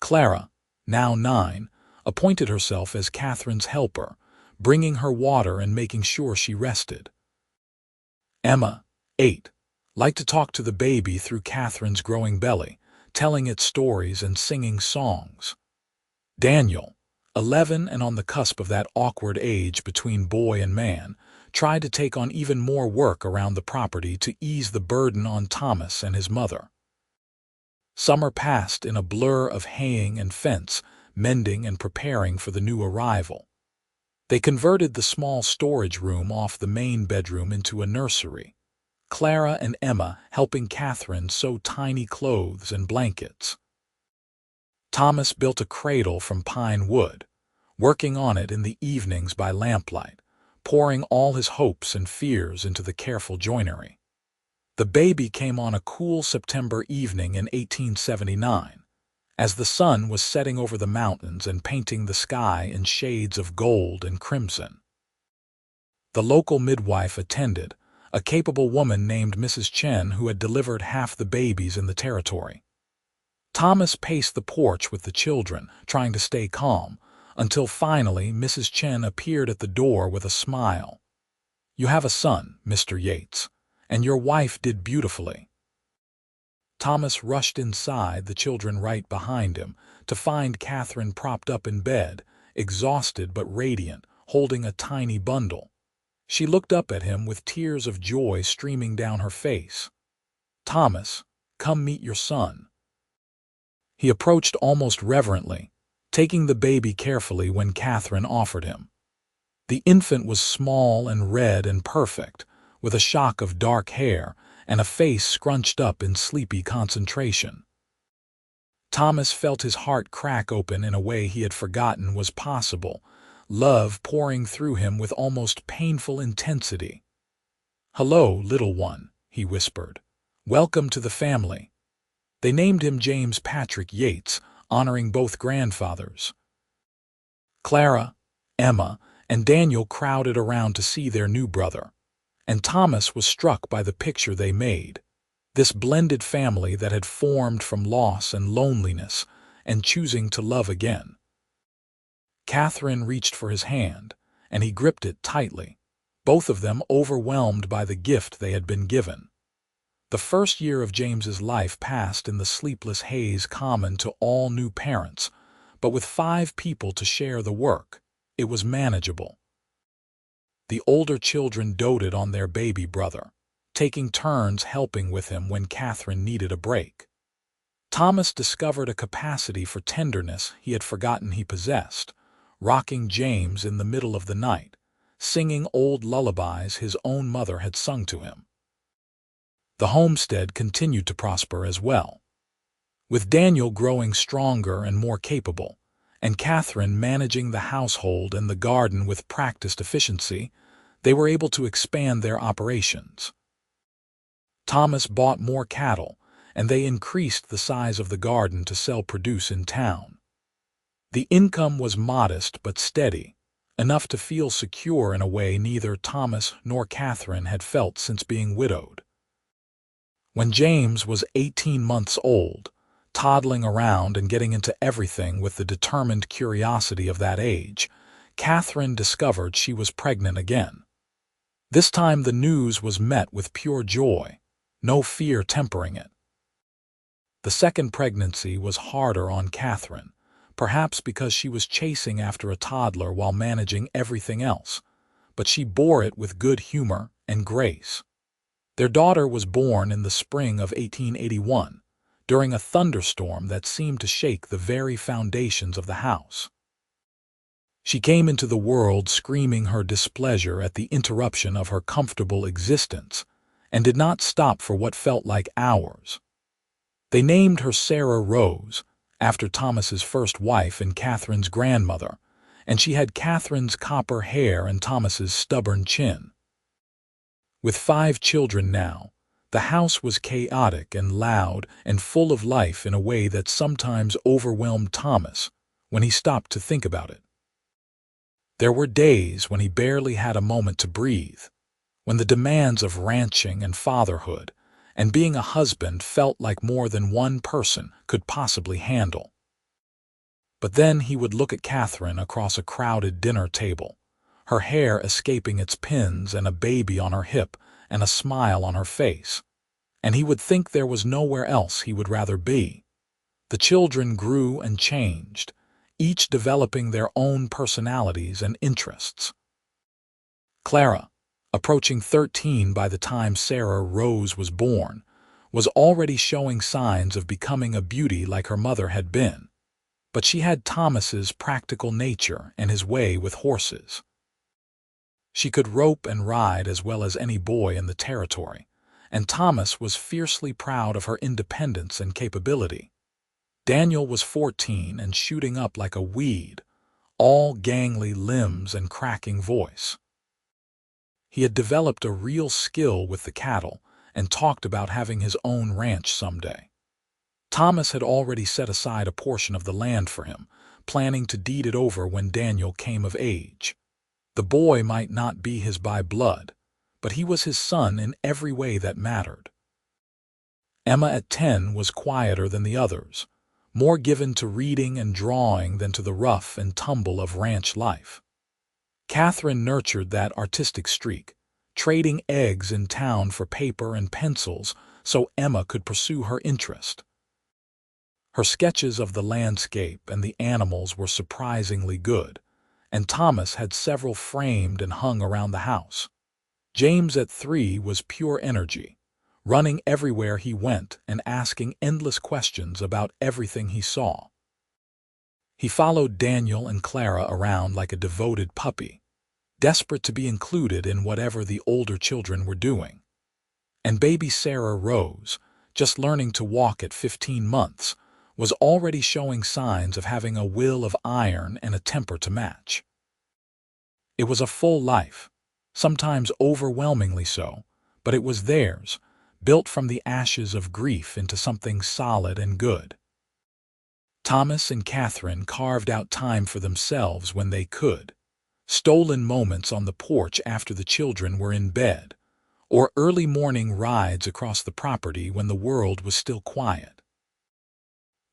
Clara, now 9, appointed herself as Katherine's helper, bringing her water and making sure she rested. Emma, 8, liked to talk to the baby through Katherine's growing belly, telling it stories and singing songs. Daniel, 11 and on the cusp of that awkward age between boy and man, tried to take on even more work around the property to ease the burden on Thomas and his mother. Summer passed in a blur of haying and fence, mending and preparing for the new arrival. They converted the small storage room off the main bedroom into a nursery, Clara and Emma helping Katherine sew tiny clothes and blankets. Thomas built a cradle from pine wood, working on it in the evenings by lamplight, pouring all his hopes and fears into the careful joinery. The baby came on a cool September evening in 1879, as the sun was setting over the mountains and painting the sky in shades of gold and crimson. The local midwife attended, a capable woman named Mrs. Chen who had delivered half the babies in the territory. Thomas paced the porch with the children, trying to stay calm, until finally Mrs. Chen appeared at the door with a smile. "You have a son, Mr. Yates, and your wife did beautifully." Thomas rushed inside, the children right behind him, to find Katherine propped up in bed, exhausted but radiant, holding a tiny bundle. She looked up at him with tears of joy streaming down her face. "Thomas, come meet your son." He approached almost reverently, taking the baby carefully when Katherine offered him. The infant was small and red and perfect, with a shock of dark hair and a face scrunched up in sleepy concentration. Thomas felt his heart crack open in a way he had forgotten was possible, love pouring through him with almost painful intensity. "Hello, little one," he whispered. "Welcome to the family." They named him James Patrick Yates, honoring both grandfathers. Clara, Emma, and Daniel crowded around to see their new brother, and Thomas was struck by the picture they made. This blended family that had formed from loss and loneliness and choosing to love again. Katherine reached for his hand, and he gripped it tightly, both of them overwhelmed by the gift they had been given. The first year of James's life passed in the sleepless haze common to all new parents, but with 5 people to share the work, it was manageable. The older children doted on their baby brother, taking turns helping with him when Katherine needed a break. Thomas discovered a capacity for tenderness he had forgotten he possessed, rocking James in the middle of the night, singing old lullabies his own mother had sung to him. The homestead continued to prosper as well, with Daniel growing stronger and more capable, and Katherine managing the household and the garden with practiced efficiency. They were able to expand their operations. Thomas bought more cattle, and they increased the size of the garden to sell produce in town. The income was modest but steady, enough to feel secure in a way neither Thomas nor Katherine had felt since being widowed. When James was 18 months old, toddling around and getting into everything with the determined curiosity of that age, Katherine discovered she was pregnant again. This time the news was met with pure joy, no fear tempering it. The second pregnancy was harder on Katherine, perhaps because she was chasing after a toddler while managing everything else, but she bore it with good humor and grace. Their daughter was born in the spring of 1881, during a thunderstorm that seemed to shake the very foundations of the house. She came into the world screaming her displeasure at the interruption of her comfortable existence, and did not stop for what felt like hours. They named her Sarah Rose, after Thomas's first wife and Katherine's grandmother, and she had Katherine's copper hair and Thomas's stubborn chin. With 5 children now, the house was chaotic and loud and full of life in a way that sometimes overwhelmed Thomas when he stopped to think about it. There were days when he barely had a moment to breathe, when the demands of ranching and fatherhood and being a husband felt like more than one person could possibly handle. But then he would look at Katherine across a crowded dinner table, her hair escaping its pins and a baby on her hip and a smile on her face, and he would think there was nowhere else he would rather be. The children grew and changed, each developing their own personalities and interests. Clara, approaching 13 by the time Sarah Rose was born, was already showing signs of becoming a beauty like her mother had been, but she had Thomas's practical nature and his way with horses. She could rope and ride as well as any boy in the territory, and Thomas was fiercely proud of her independence and capability. Daniel was 14 and shooting up like a weed, all gangly limbs and cracking voice. He had developed a real skill with the cattle and talked about having his own ranch someday. Thomas had already set aside a portion of the land for him, planning to deed it over when Daniel came of age. The boy might not be his by blood, but he was his son in every way that mattered. Emma at 10 was quieter than the others, more given to reading and drawing than to the rough and tumble of ranch life. Katherine nurtured that artistic streak, trading eggs in town for paper and pencils so Emma could pursue her interest. Her sketches of the landscape and the animals were surprisingly good, and Thomas had several framed and hung around the house. James at 3 was pure energy, running everywhere he went and asking endless questions about everything he saw. He followed Daniel and Clara around like a devoted puppy, desperate to be included in whatever the older children were doing. And baby Sarah Rose, just learning to walk at 15 months, was already showing signs of having a will of iron and a temper to match. It was a full life, sometimes overwhelmingly so, but it was theirs, built from the ashes of grief into something solid and good. Thomas and Katherine carved out time for themselves when they could, stolen moments on the porch after the children were in bed, or early morning rides across the property when the world was still quiet.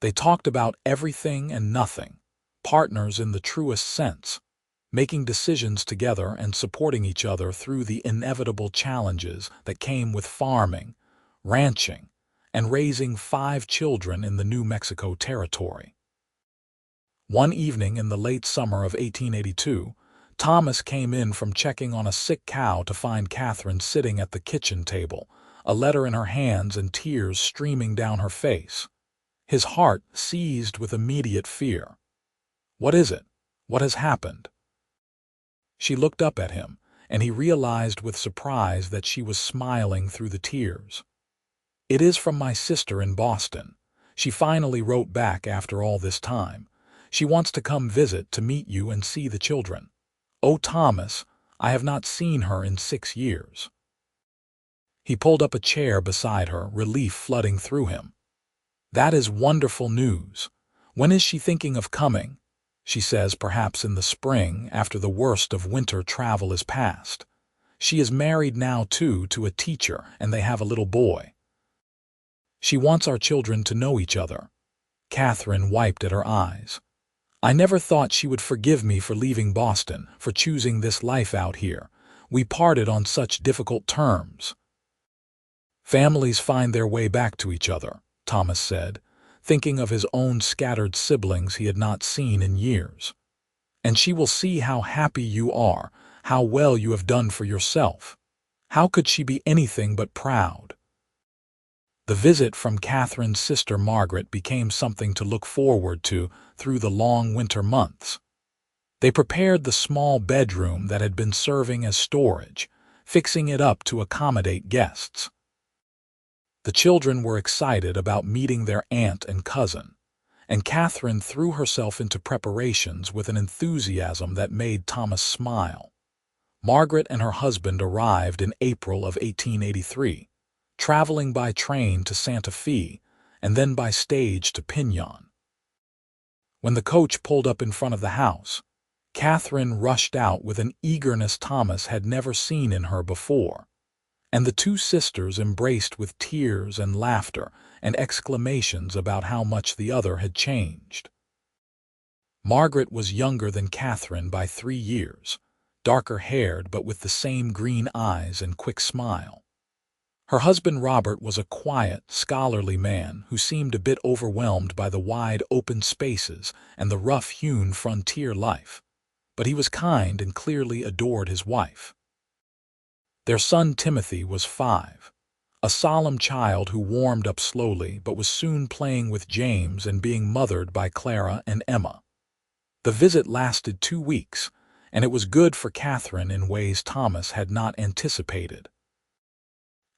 They talked about everything and nothing, partners in the truest sense, making decisions together and supporting each other through the inevitable challenges that came with farming, ranching, and raising 5 children in the New Mexico territory. One evening in the late summer of 1882, Thomas came in from checking on a sick cow to find Katherine sitting at the kitchen table, a letter in her hands and tears streaming down her face. His heart seized with immediate fear. "What is it? What has happened?" She looked up at him, and he realized with surprise that she was smiling through the tears. "It is from my sister in Boston. She finally wrote back after all this time. She wants to come visit to meet you and see the children. Oh, Thomas, I have not seen her in 6 years." He pulled up a chair beside her, relief flooding through him. "That is wonderful news. When is she thinking of coming?" She says perhaps in the spring, after the worst of winter travel is past. She is married now, too, to a teacher, and they have a little boy. "She wants our children to know each other." Katherine wiped at her eyes. "I never thought she would forgive me for leaving Boston, for choosing this life out here. We parted on such difficult terms." "Families find their way back to each other," Thomas said, thinking of his own scattered siblings he had not seen in years. "And she will see how happy you are, how well you have done for yourself. How could she be anything but proud?" The visit from Katherine's sister Margaret became something to look forward to through the long winter months. They prepared the small bedroom that had been serving as storage, fixing it up to accommodate guests. The children were excited about meeting their aunt and cousin, and Katherine threw herself into preparations with an enthusiasm that made Thomas smile. Margaret and her husband arrived in April of 1883, traveling by train to Santa Fe and then by stage to Piñon. When the coach pulled up in front of the house, Katherine rushed out with an eagerness Thomas had never seen in her before, and the 2 sisters embraced with tears and laughter and exclamations about how much the other had changed. Margaret was younger than Katherine by 3 years, darker-haired but with the same green eyes and quick smile. Her husband Robert was a quiet, scholarly man who seemed a bit overwhelmed by the wide open spaces and the rough-hewn frontier life, but he was kind and clearly adored his wife. Their son Timothy was 5, a solemn child who warmed up slowly but was soon playing with James and being mothered by Clara and Emma. The visit lasted 2 weeks, and it was good for Katherine in ways Thomas had not anticipated.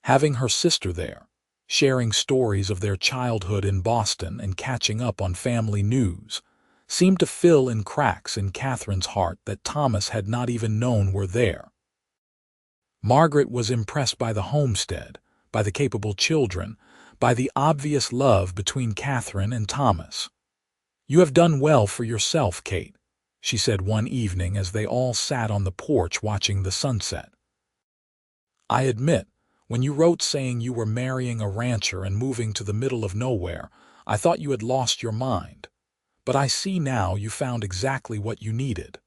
Having her sister there, sharing stories of their childhood in Boston and catching up on family news, seemed to fill in cracks in Katherine's heart that Thomas had not even known were there. Margaret was impressed by the homestead, by the capable children, by the obvious love between Katherine and Thomas. "You have done well for yourself, Kate," she said one evening as they all sat on the porch watching the sunset. "I admit, when you wrote saying you were marrying a rancher and moving to the middle of nowhere, I thought you had lost your mind. But I see now you found exactly what you needed."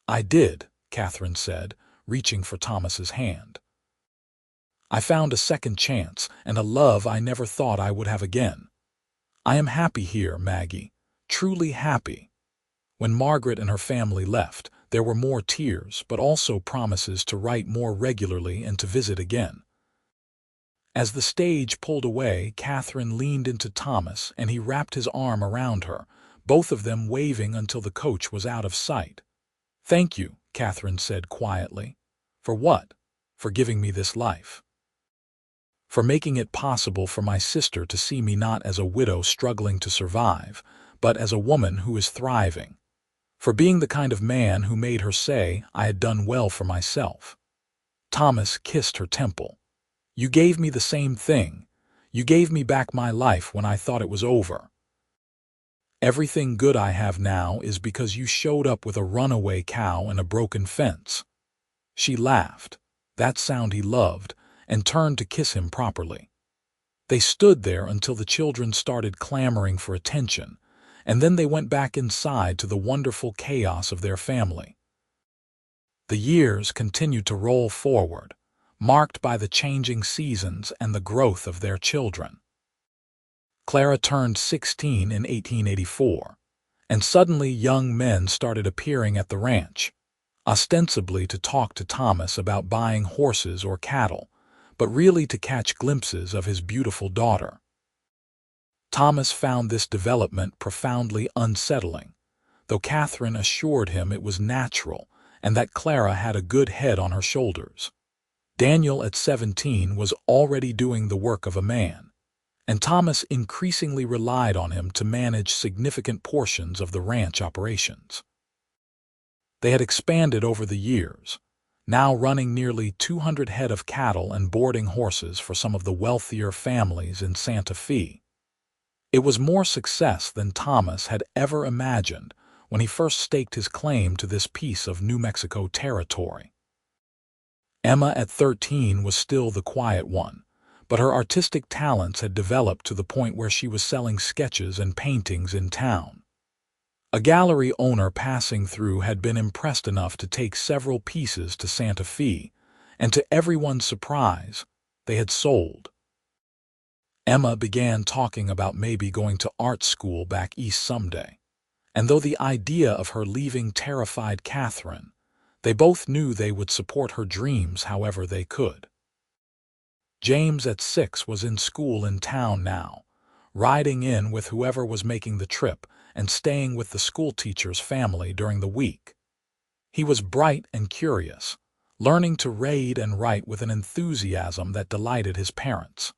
"I did," Katherine said, reaching for Thomas's hand. I found a second chance and a love I never thought I would have again. I am happy here, Maggie, truly happy." When Margaret and her family left, there were more tears, but also promises to write more regularly and to visit again. As the stage pulled away, Katherine leaned into Thomas and he wrapped his arm around her, both of them waving until the coach was out of sight. "Thank you," Katherine said quietly. "For what?" "For giving me this life. For making it possible for my sister to see me not as a widow struggling to survive, but as a woman who is thriving. For being the kind of man who made her say I had done well for myself." Thomas kissed her temple. "You gave me the same thing. You gave me back my life when I thought it was over. Everything good I have now is because you showed up with a runaway cow and a broken fence." She laughed, that sound he loved, and turned to kiss him properly. They stood there until the children started clamoring for attention, and then they went back inside to the wonderful chaos of their family. The years continued to roll forward, marked by the changing seasons and the growth of their children. Clara turned 16 in 1884, and suddenly young men started appearing at the ranch, ostensibly to talk to Thomas about buying horses or cattle, but really to catch glimpses of his beautiful daughter. Thomas found this development profoundly unsettling, though Katherine assured him it was natural and that Clara had a good head on her shoulders. Daniel at 17 was already doing the work of a man, and Thomas increasingly relied on him to manage significant portions of the ranch operations. They had expanded over the years, now running nearly 200 head of cattle and boarding horses for some of the wealthier families in Santa Fe. It was more success than Thomas had ever imagined when he first staked his claim to this piece of New Mexico territory. Emma at 13 was still the quiet one, but her artistic talents had developed to the point where she was selling sketches and paintings in town. A gallery owner passing through had been impressed enough to take several pieces to Santa Fe, and to everyone's surprise, they had sold. Emma began talking about maybe going to art school back east someday, and though the idea of her leaving terrified Katherine, they both knew they would support her dreams however they could. James at 6 was in school in town now, riding in with whoever was making the trip and staying with the schoolteacher's family during the week. He was bright and curious, learning to read and write with an enthusiasm that delighted his parents.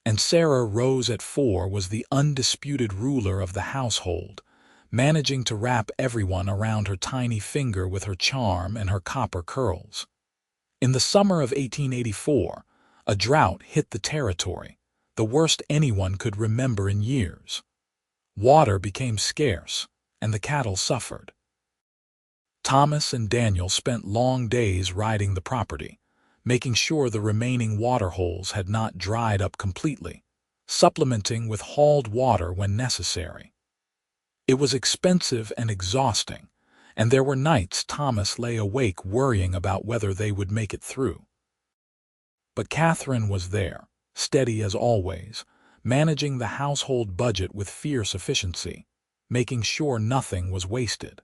And Sarah Rose at 4 was the undisputed ruler of the household, managing to wrap everyone around her tiny finger with her charm and her copper curls. In the summer of 1884, a drought hit the territory, the worst anyone could remember in years. Water became scarce, and the cattle suffered. Thomas and Daniel spent long days riding the property, making sure the remaining water holes had not dried up completely, supplementing with hauled water when necessary. It was expensive and exhausting, and there were nights Thomas lay awake worrying about whether they would make it through. But Katherine was there, steady as always, managing the household budget with fierce efficiency, making sure nothing was wasted.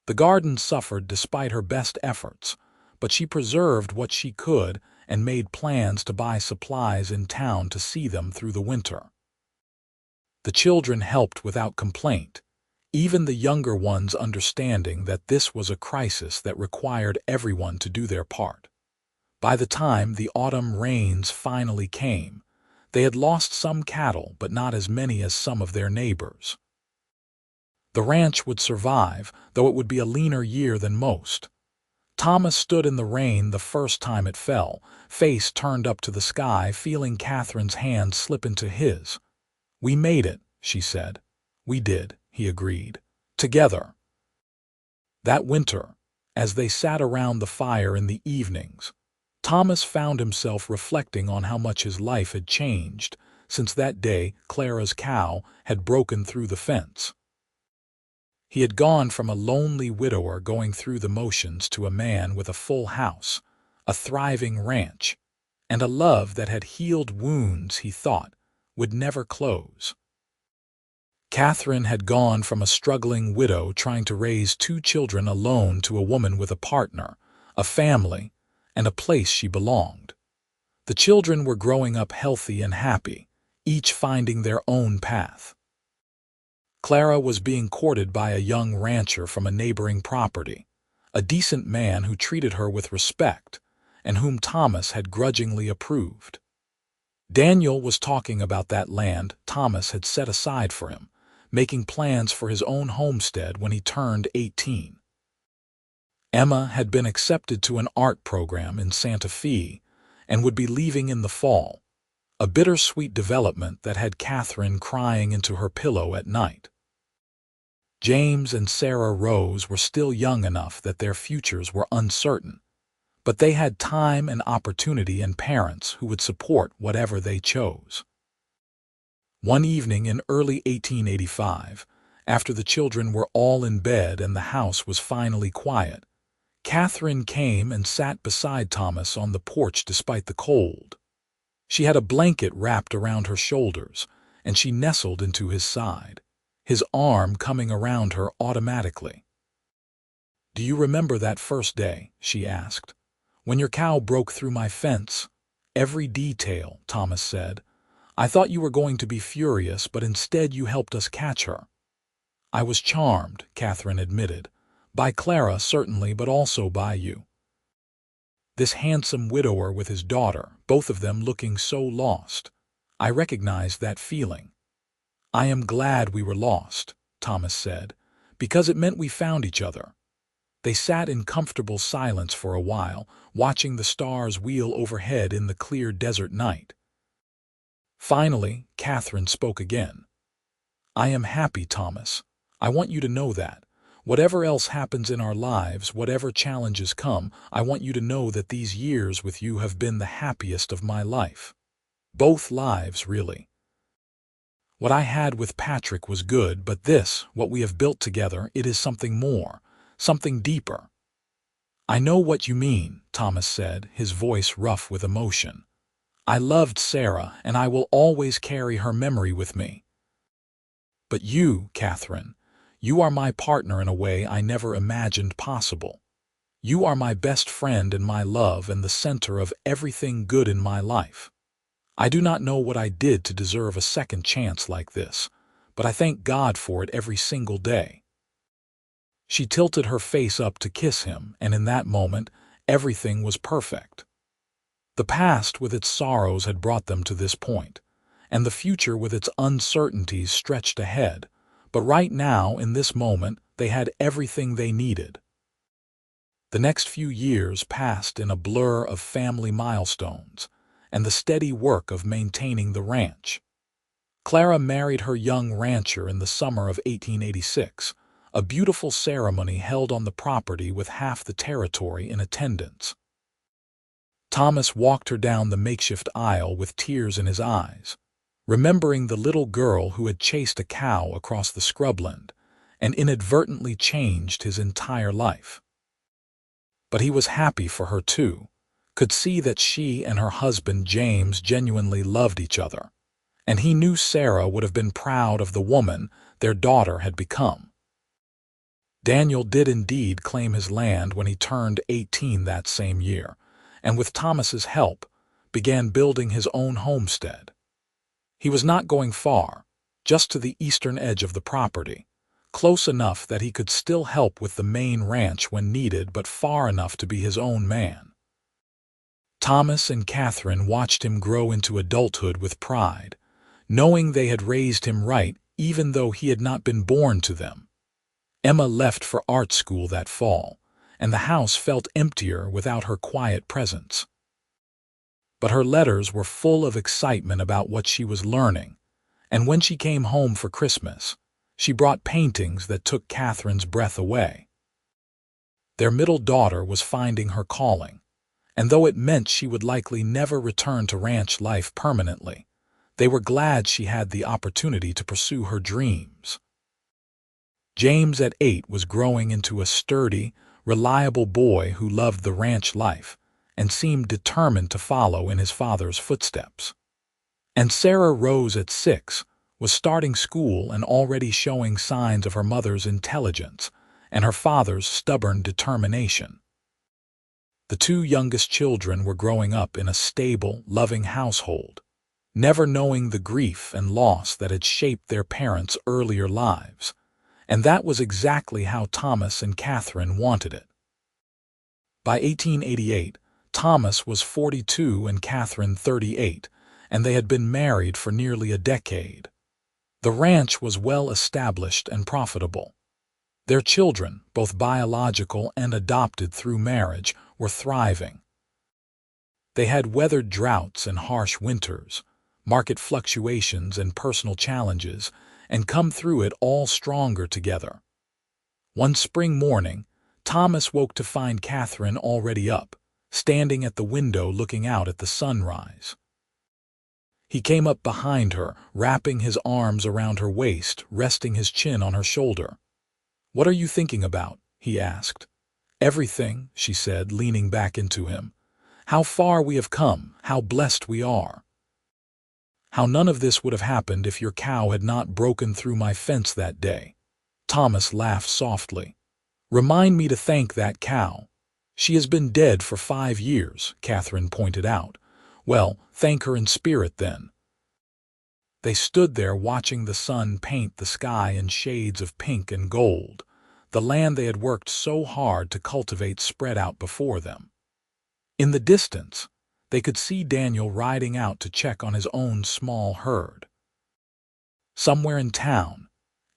The garden suffered despite her best efforts, but she preserved what she could and made plans to buy supplies in town to see them through the winter. The children helped without complaint, even the younger ones understanding that this was a crisis that required everyone to do their part. By the time the autumn rains finally came, they had lost some cattle but not as many as some of their neighbors. The ranch would survive, though it would be a leaner year than most. Thomas stood in the rain the first time it fell, face turned up to the sky, feeling Katherine's hand slip into his. "We made it," she said. "We did," he agreed. "Together." That winter, as they sat around the fire in the evenings, Thomas found himself reflecting on how much his life had changed since that day Clara's cow had broken through the fence. He had gone from a lonely widower going through the motions to a man with a full house, a thriving ranch, and a love that had healed wounds he thought would never close. Katherine had gone from a struggling widow trying to raise 2 children alone to a woman with a partner, a family, and a place she belonged. The children were growing up healthy and happy, each finding their own path. Clara was being courted by a young rancher from a neighboring property, a decent man who treated her with respect and whom Thomas had grudgingly approved. Daniel was talking about that land Thomas had set aside for him, making plans for his own homestead when he turned 18. Emma had been accepted to an art program in Santa Fe and would be leaving in the fall, a bittersweet development that had Katherine crying into her pillow at night. James and Sarah Rose were still young enough that their futures were uncertain, but they had time and opportunity and parents who would support whatever they chose. One evening in early 1885, after the children were all in bed and the house was finally quiet, Katherine came and sat beside Thomas on the porch despite the cold. She had a blanket wrapped around her shoulders, and she nestled into his side, his arm coming around her automatically. "Do you remember that first day?" she asked. "When your cow broke through my fence?" "Every detail," Thomas said. "I thought you were going to be furious, but instead you helped us catch her." "I was charmed," Katherine admitted. "By Clara, certainly, but also by you." This handsome widower with his daughter, both of them looking so lost. I recognized that feeling. "I am glad we were lost," Thomas said, "because it meant we found each other." They sat in comfortable silence for a while, watching the stars wheel overhead in the clear desert night. Finally, Katherine spoke again. "I am happy, Thomas. I want you to know that. Whatever else happens in our lives, whatever challenges come, I want you to know that these years with you have been the happiest of my life. Both lives, really. What I had with Patrick was good, but this, what we have built together, it is something more, something deeper." "I know what you mean," Thomas said, his voice rough with emotion. "I loved Sarah, and I will always carry her memory with me. But you, Katherine, you are my partner in a way I never imagined possible. You are my best friend and my love and the center of everything good in my life. I do not know what I did to deserve a second chance like this, but I thank God for it every single day." She tilted her face up to kiss him, and in that moment, everything was perfect. The past with its sorrows had brought them to this point, and the future with its uncertainties stretched ahead, but right now, in this moment, they had everything they needed. The next few years passed in a blur of family milestones and the steady work of maintaining the ranch. Clara married her young rancher in the summer of 1886, a beautiful ceremony held on the property with half the territory in attendance. Thomas walked her down the makeshift aisle with tears in his eyes, remembering the little girl who had chased a cow across the scrubland and inadvertently changed his entire life. But he was happy for her too, could see that she and her husband James genuinely loved each other, and he knew Sarah would have been proud of the woman their daughter had become. Daniel did indeed claim his land when he turned 18 that same year, and with Thomas's help, began building his own homestead. He was not going far, just to the eastern edge of the property, close enough that he could still help with the main ranch when needed, but far enough to be his own man. Thomas and Katherine watched him grow into adulthood with pride, knowing they had raised him right even though he had not been born to them. Emma left for art school that fall, and the house felt emptier without her quiet presence. But her letters were full of excitement about what she was learning, and when she came home for Christmas, she brought paintings that took Katherine's breath away. Their middle daughter was finding her calling, and though it meant she would likely never return to ranch life permanently, they were glad she had the opportunity to pursue her dreams. James at 8 was growing into a sturdy, reliable boy who loved the ranch life and seemed determined to follow in his father's footsteps. And Sarah Rose at 6 was starting school and already showing signs of her mother's intelligence and her father's stubborn determination. The two youngest children were growing up in a stable, loving household, never knowing the grief and loss that had shaped their parents' earlier lives, and that was exactly how Thomas and Katherine wanted it. By 1888, Thomas was 42 and Katherine 38, and they had been married for nearly a decade. The ranch was well established and profitable. Their children, both biological and adopted through marriage, were thriving. They had weathered droughts and harsh winters, market fluctuations and personal challenges, and come through it all stronger together. One spring morning, Thomas woke to find Katherine already up, standing at the window looking out at the sunrise. He came up behind her, wrapping his arms around her waist, resting his chin on her shoulder. "What are you thinking about?" he asked. "Everything," she said, leaning back into him. "How far we have come, how blessed we are. How none of this would have happened if your cow had not broken through my fence that day." Thomas laughed softly. "Remind me to thank that cow." "She has been dead for 5 years, Katherine pointed out. "Well, thank her in spirit then." They stood there watching the sun paint the sky in shades of pink and gold. The land they had worked so hard to cultivate spread out before them. In the distance, they could see Daniel riding out to check on his own small herd. Somewhere in town,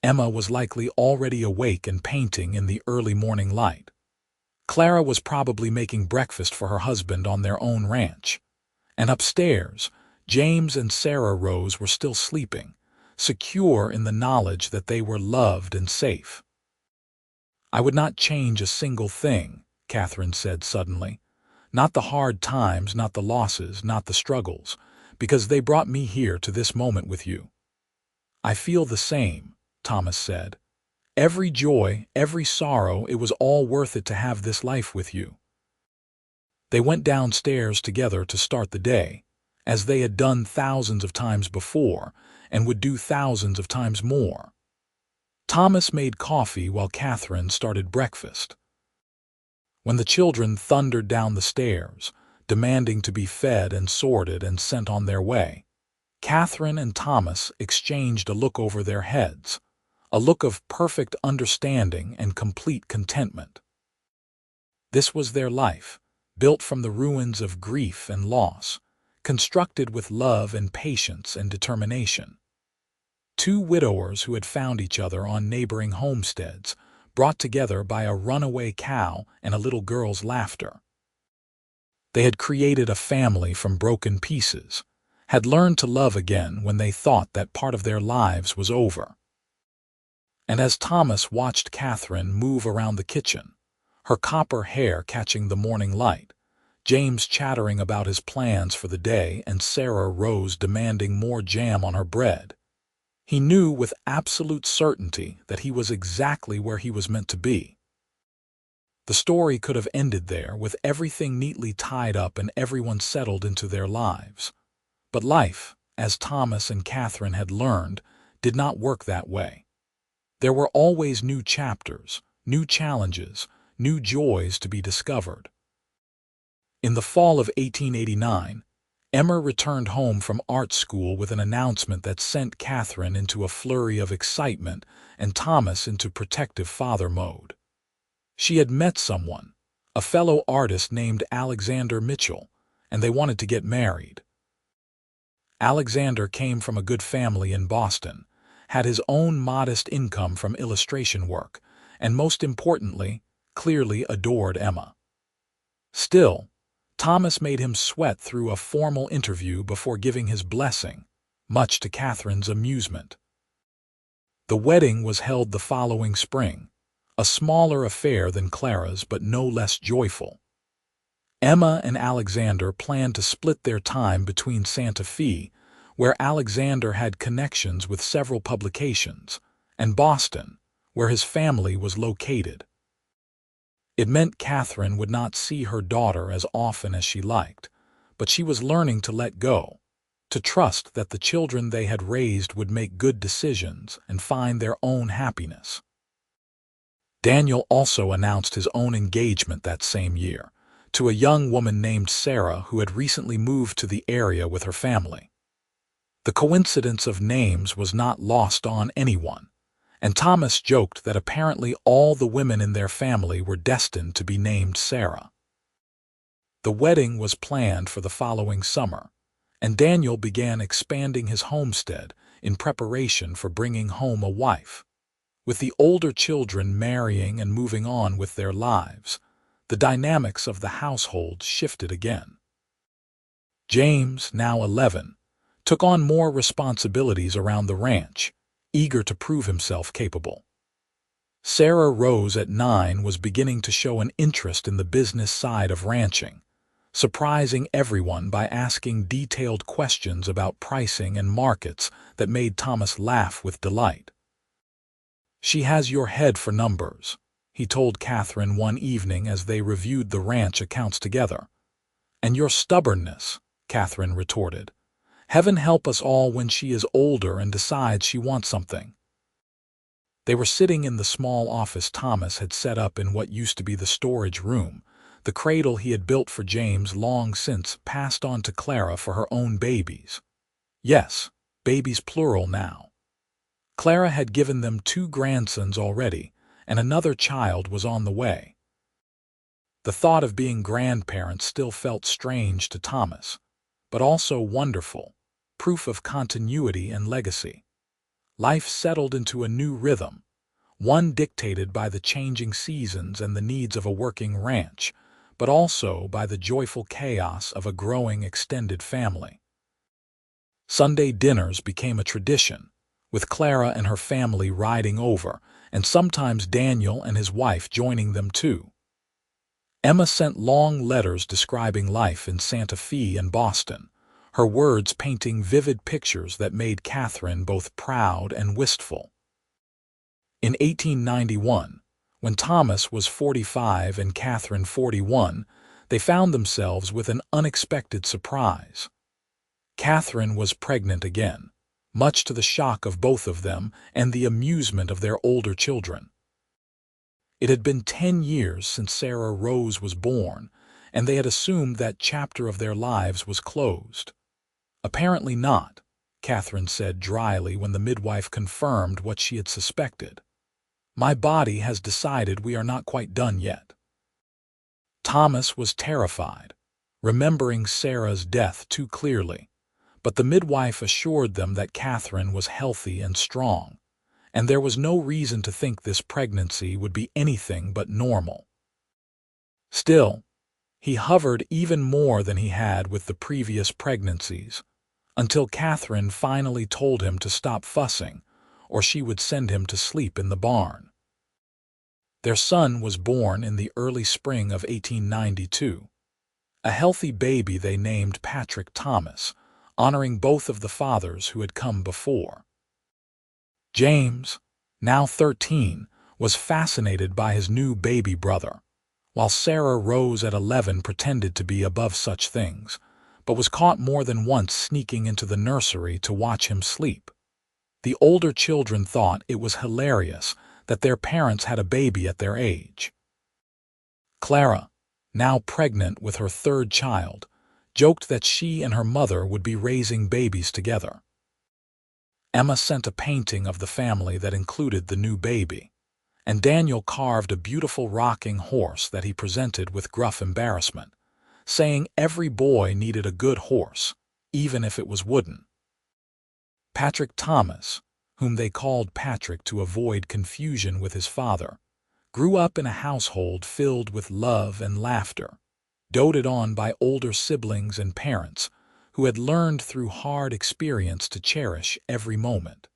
Emma was likely already awake and painting in the early morning light. Clara was probably making breakfast for her husband on their own ranch. And upstairs, James and Sarah Rose were still sleeping, secure in the knowledge that they were loved and safe. "I would not change a single thing," Katherine said suddenly. "Not the hard times, not the losses, not the struggles, because they brought me here to this moment with you." "I feel the same," Thomas said. "Every joy, every sorrow, it was all worth it to have this life with you." They went downstairs together to start the day, as they had done thousands of times before and would do thousands of times more. Thomas made coffee while Katherine started breakfast. When the children thundered down the stairs, demanding to be fed and sorted and sent on their way, Katherine and Thomas exchanged a look over their heads, a look of perfect understanding and complete contentment. This was their life, built from the ruins of grief and loss, constructed with love and patience and determination. Two widowers who had found each other on neighboring homesteads, brought together by a runaway cow and a little girl's laughter. They had created a family from broken pieces, had learned to love again when they thought that part of their lives was over. And as Thomas watched Katherine move around the kitchen, her copper hair catching the morning light, James chattering about his plans for the day and Sarah Rose demanding more jam on her bread, he knew with absolute certainty that he was exactly where he was meant to be. The story could have ended there, with everything neatly tied up and everyone settled into their lives. But life, as Thomas and Katherine had learned, did not work that way. There were always new chapters, new challenges, new joys to be discovered. In the fall of 1889, Emma returned home from art school with an announcement that sent Katherine into a flurry of excitement and Thomas into protective father mode. She had met someone, a fellow artist named Alexander Mitchell, and they wanted to get married. Alexander came from a good family in Boston, had his own modest income from illustration work, and most importantly, clearly adored Emma. Still, Thomas made him sweat through a formal interview before giving his blessing, much to Katherine's amusement. The wedding was held the following spring, a smaller affair than Clara's but no less joyful. Emma and Alexander planned to split their time between Santa Fe, where Alexander had connections with several publications, and Boston, where his family was located. It meant Katherine would not see her daughter as often as she liked, but she was learning to let go, to trust that the children they had raised would make good decisions and find their own happiness. Daniel also announced his own engagement that same year, to a young woman named Sarah who had recently moved to the area with her family. The coincidence of names was not lost on anyone, and Thomas joked that apparently all the women in their family were destined to be named Sarah. The wedding was planned for the following summer, and Daniel began expanding his homestead in preparation for bringing home a wife. With the older children marrying and moving on with their lives, the dynamics of the household shifted again. James, now 11, took on more responsibilities around the ranch, eager to prove himself capable. Sarah Rose, at 9, was beginning to show an interest in the business side of ranching, surprising everyone by asking detailed questions about pricing and markets that made Thomas laugh with delight. "She has your head for numbers," he told Katherine one evening as they reviewed the ranch accounts together. "And your stubbornness," Katherine retorted. "Heaven help us all when she is older and decides she wants something." They were sitting in the small office Thomas had set up in what used to be the storage room, the cradle he had built for James long since passed on to Clara for her own babies. Yes, babies plural now. Clara had given them 2 grandsons already, and another child was on the way. The thought of being grandparents still felt strange to Thomas, but also wonderful, proof of continuity and legacy. Life settled into a new rhythm, one dictated by the changing seasons and the needs of a working ranch, but also by the joyful chaos of a growing extended family. Sunday dinners became a tradition, with Clara and her family riding over, and sometimes Daniel and his wife joining them too. Emma sent long letters describing life in Santa Fe and Boston, her words painting vivid pictures that made Katherine both proud and wistful. In 1891, when Thomas was 45 and Katherine 41, they found themselves with an unexpected surprise. Katherine was pregnant again, much to the shock of both of them and the amusement of their older children. It had been 10 years since Sarah Rose was born, and they had assumed that chapter of their lives was closed. "Apparently not," Katherine said dryly when the midwife confirmed what she had suspected. "My body has decided we are not quite done yet." Thomas was terrified, remembering Sarah's death too clearly, but the midwife assured them that Katherine was healthy and strong, and there was no reason to think this pregnancy would be anything but normal. Still, he hovered even more than he had with the previous pregnancies, until Katherine finally told him to stop fussing, or she would send him to sleep in the barn. Their son was born in the early spring of 1892. A healthy baby they named Patrick Thomas, honoring both of the fathers who had come before. James, now 13, was fascinated by his new baby brother, while Sarah Rose at 11 pretended to be above such things, but was caught more than once sneaking into the nursery to watch him sleep. The older children thought it was hilarious that their parents had a baby at their age. Clara, now pregnant with her 3rd child, joked that she and her mother would be raising babies together. Emma sent a painting of the family that included the new baby, and Daniel carved a beautiful rocking horse that he presented with gruff embarrassment, saying every boy needed a good horse, even if it was wooden. Patrick Thomas, whom they called Patrick to avoid confusion with his father, grew up in a household filled with love and laughter, doted on by older siblings and parents who had learned through hard experience to cherish every moment.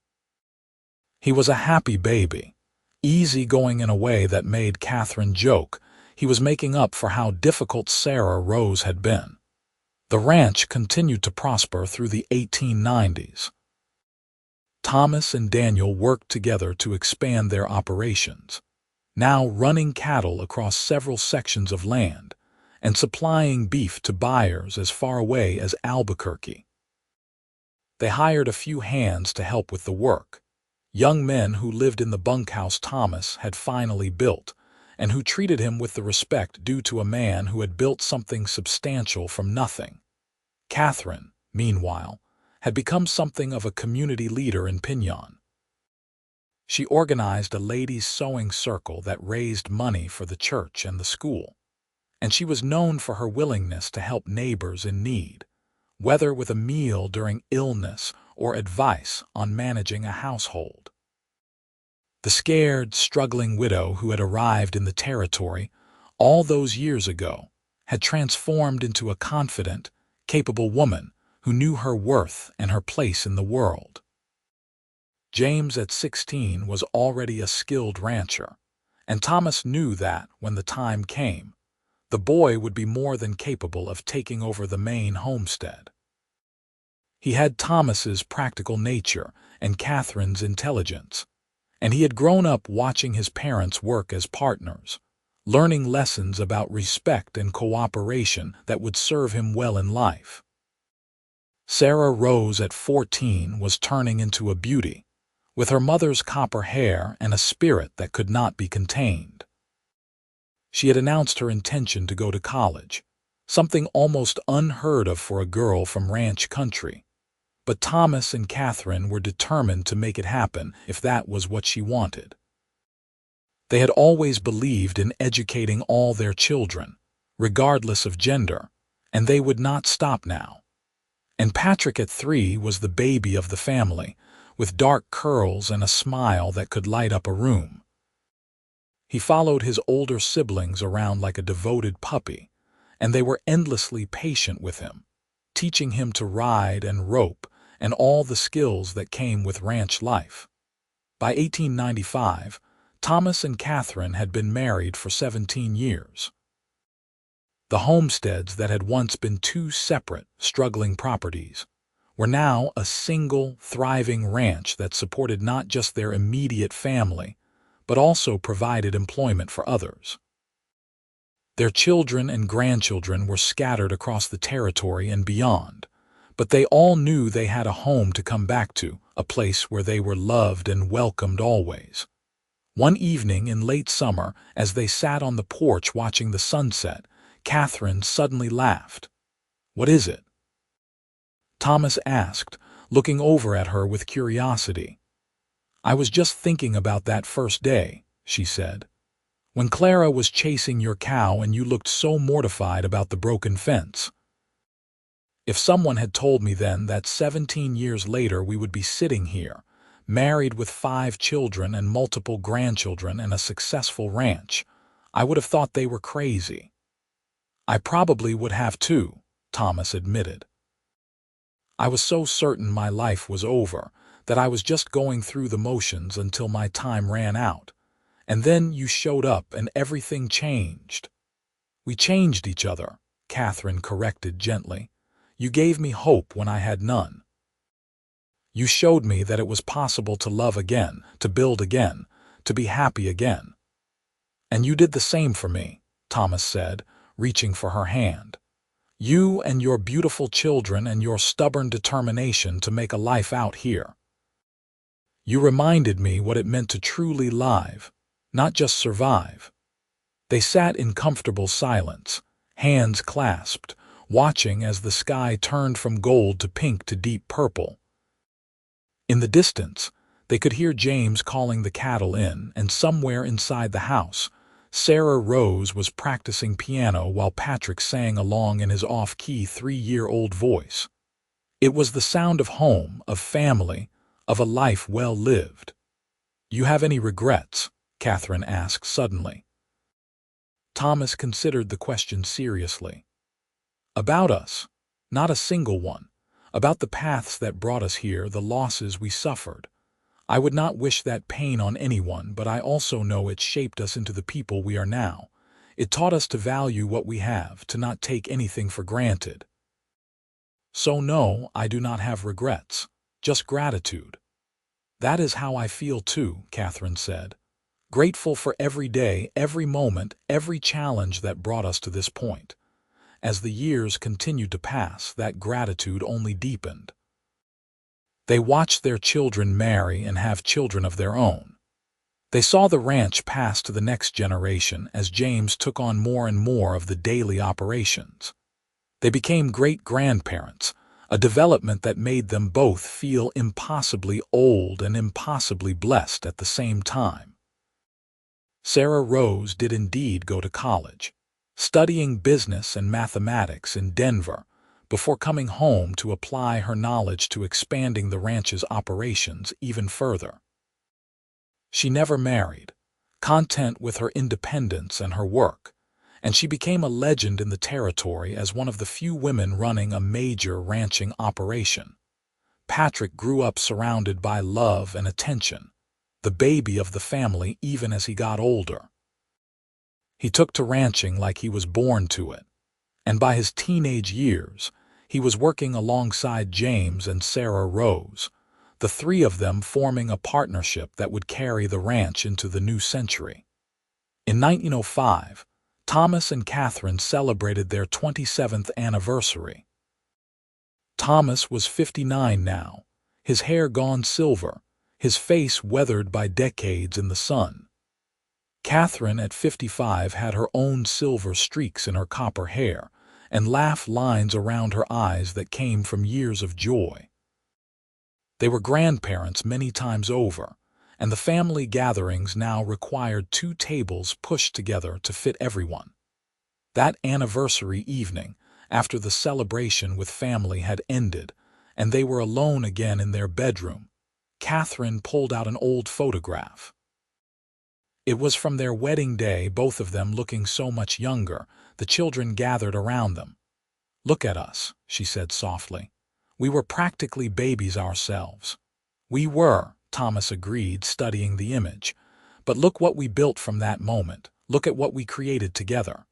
He was a happy baby, easygoing in a way that made Katherine joke he was making up for how difficult Sarah Rose had been. The ranch continued to prosper through the 1890s. Thomas and Daniel worked together to expand their operations, now running cattle across several sections of land and supplying beef to buyers as far away as Albuquerque. They hired a few hands to help with the work, young men who lived in the bunkhouse Thomas had finally built, and who treated him with the respect due to a man who had built something substantial from nothing. Katherine, meanwhile, had become something of a community leader in Pinon. She organized a ladies' sewing circle that raised money for the church and the school, and she was known for her willingness to help neighbors in need, whether with a meal during illness or advice on managing a household. The scared, struggling widow who had arrived in the territory all those years ago had transformed into a confident, capable woman who knew her worth and her place in the world. James at 16 was already a skilled rancher, and Thomas knew that, when the time came, the boy would be more than capable of taking over the main homestead. He had Thomas's practical nature and Katherine's intelligence, and he had grown up watching his parents work as partners, learning lessons about respect and cooperation that would serve him well in life. Sarah Rose at 14 was turning into a beauty, with her mother's copper hair and a spirit that could not be contained. She had announced her intention to go to college, something almost unheard of for a girl from ranch country. But Thomas and Katherine were determined to make it happen if that was what she wanted. They had always believed in educating all their children, regardless of gender, and they would not stop now. And Patrick at 3 was the baby of the family, with dark curls and a smile that could light up a room. He followed his older siblings around like a devoted puppy, and they were endlessly patient with him, teaching him to ride and rope and all the skills that came with ranch life. By 1895, Thomas and Katherine had been married for 17 years. The homesteads that had once been two separate, struggling properties were now a single, thriving ranch that supported not just their immediate family, but also provided employment for others. Their children and grandchildren were scattered across the territory and beyond, but they all knew they had a home to come back to, a place where they were loved and welcomed always. One evening in late summer, as they sat on the porch watching the sunset, Katherine suddenly laughed. "What is it?" Thomas asked, looking over at her with curiosity. "I was just thinking about that first day," she said, "when Clara was chasing your cow and you looked so mortified about the broken fence. If someone had told me then that 17 years later we would be sitting here, married with 5 children and multiple grandchildren and a successful ranch, I would have thought they were crazy." "I probably would have too," Thomas admitted. "I was so certain my life was over that I was just going through the motions until my time ran out, and then you showed up and everything changed." "We changed each other," Katherine corrected gently. "You gave me hope when I had none. You showed me that it was possible to love again, to build again, to be happy again." "And you did the same for me," Thomas said, reaching for her hand. "You and your beautiful children and your stubborn determination to make a life out here. You reminded me what it meant to truly live, not just survive." They sat in comfortable silence, hands clasped, watching as the sky turned from gold to pink to deep purple. In the distance, they could hear James calling the cattle in, and somewhere inside the house, Sarah Rose was practicing piano while Patrick sang along in his off-key 3-year-old voice. It was the sound of home, of family, of a life well lived. "You have any regrets?" Katherine asked suddenly. Thomas considered the question seriously. "About us? Not a single one. About the paths that brought us here, the losses we suffered. I would not wish that pain on anyone, but I also know it shaped us into the people we are now. It taught us to value what we have, to not take anything for granted." "So no, I do not have regrets, just gratitude." "That is how I feel too," Katherine said. grateful for every day, every moment, every challenge that brought us to this point. As the years continued to pass, that gratitude only deepened. They watched their children marry and have children of their own. They saw the ranch pass to the next generation as James took on more and more of the daily operations. They became great-grandparents, a development that made them both feel impossibly old and impossibly blessed at the same time. Sarah Rose did indeed go to college, studying business and mathematics in Denver, before coming home to apply her knowledge to expanding the ranch's operations even further. She never married, content with her independence and her work, and she became a legend in the territory as one of the few women running a major ranching operation. Patrick grew up surrounded by love and attention, the baby of the family even as he got older. He took to ranching like he was born to it, and by his teenage years, he was working alongside James and Sarah Rose, the three of them forming a partnership that would carry the ranch into the new century. In 1905, Thomas and Katherine celebrated their 27th anniversary. Thomas was 59 now, his hair gone silver, his face weathered by decades in the sun. Katherine at 55 had her own silver streaks in her copper hair and laugh lines around her eyes that came from years of joy. They were grandparents many times over, and the family gatherings now required 2 tables pushed together to fit everyone. That anniversary evening, after the celebration with family had ended, and they were alone again in their bedroom, Katherine pulled out an old photograph. It was from their wedding day, both of them looking so much younger. The children gathered around them. "Look at us," she said softly. "We were practically babies ourselves." "We were," Thomas agreed, studying the image. "But look what we built from that moment. Look at what we created together."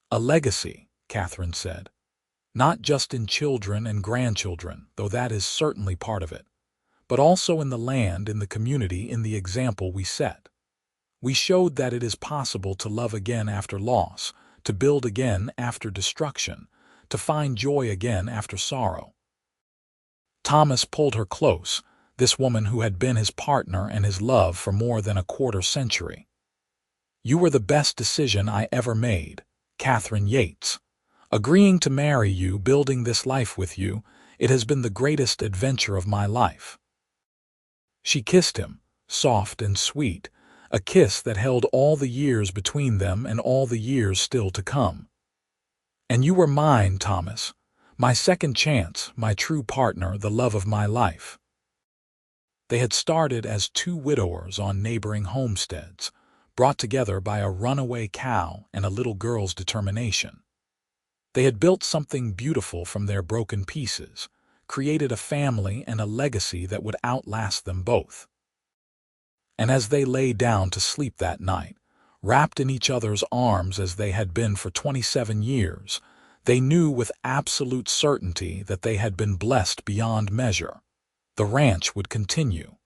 "A legacy," Katherine said. "Not just in children and grandchildren, though that is certainly part of it, but also in the land, in the community, in the example we set. We showed that it is possible to love again after loss, to build again after destruction, to find joy again after sorrow." Thomas pulled her close, this woman who had been his partner and his love for more than a quarter century. "You were the best decision I ever made, Katherine Yates. Agreeing to marry you, building this life with you, it has been the greatest adventure of my life." She kissed him, soft and sweet, a kiss that held all the years between them and all the years still to come. "And you were mine, Thomas, my second chance, my true partner, the love of my life." They had started as 2 widowers on neighboring homesteads, brought together by a runaway cow and a little girl's determination. They had built something beautiful from their broken pieces, created a family and a legacy that would outlast them both. And as they lay down to sleep that night, wrapped in each other's arms as they had been for 27 years, they knew with absolute certainty that they had been blessed beyond measure. The ranch would continue.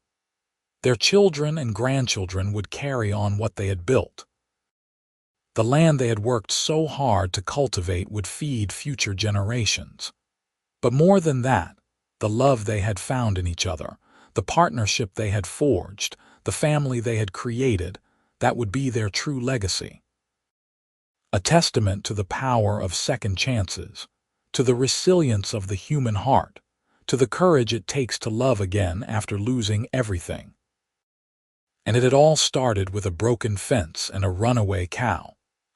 Their children and grandchildren would carry on what they had built. The land they had worked so hard to cultivate would feed future generations. But more than that, the love they had found in each other, the partnership they had forged, the family they had created, that would be their true legacy. A testament to the power of second chances, to the resilience of the human heart, to the courage it takes to love again after losing everything. And it had all started with a broken fence and a runaway cow.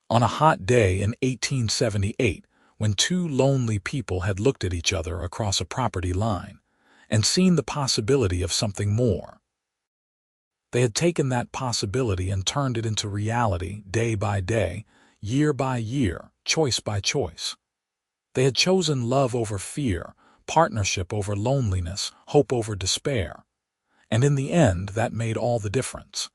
On a hot day in 1878, when 2 lonely people had looked at each other across a property line and seen the possibility of something more. They had taken that possibility and turned it into reality day by day, year by year, choice by choice. They had chosen love over fear, partnership over loneliness, hope over despair. And in the end, that made all the difference.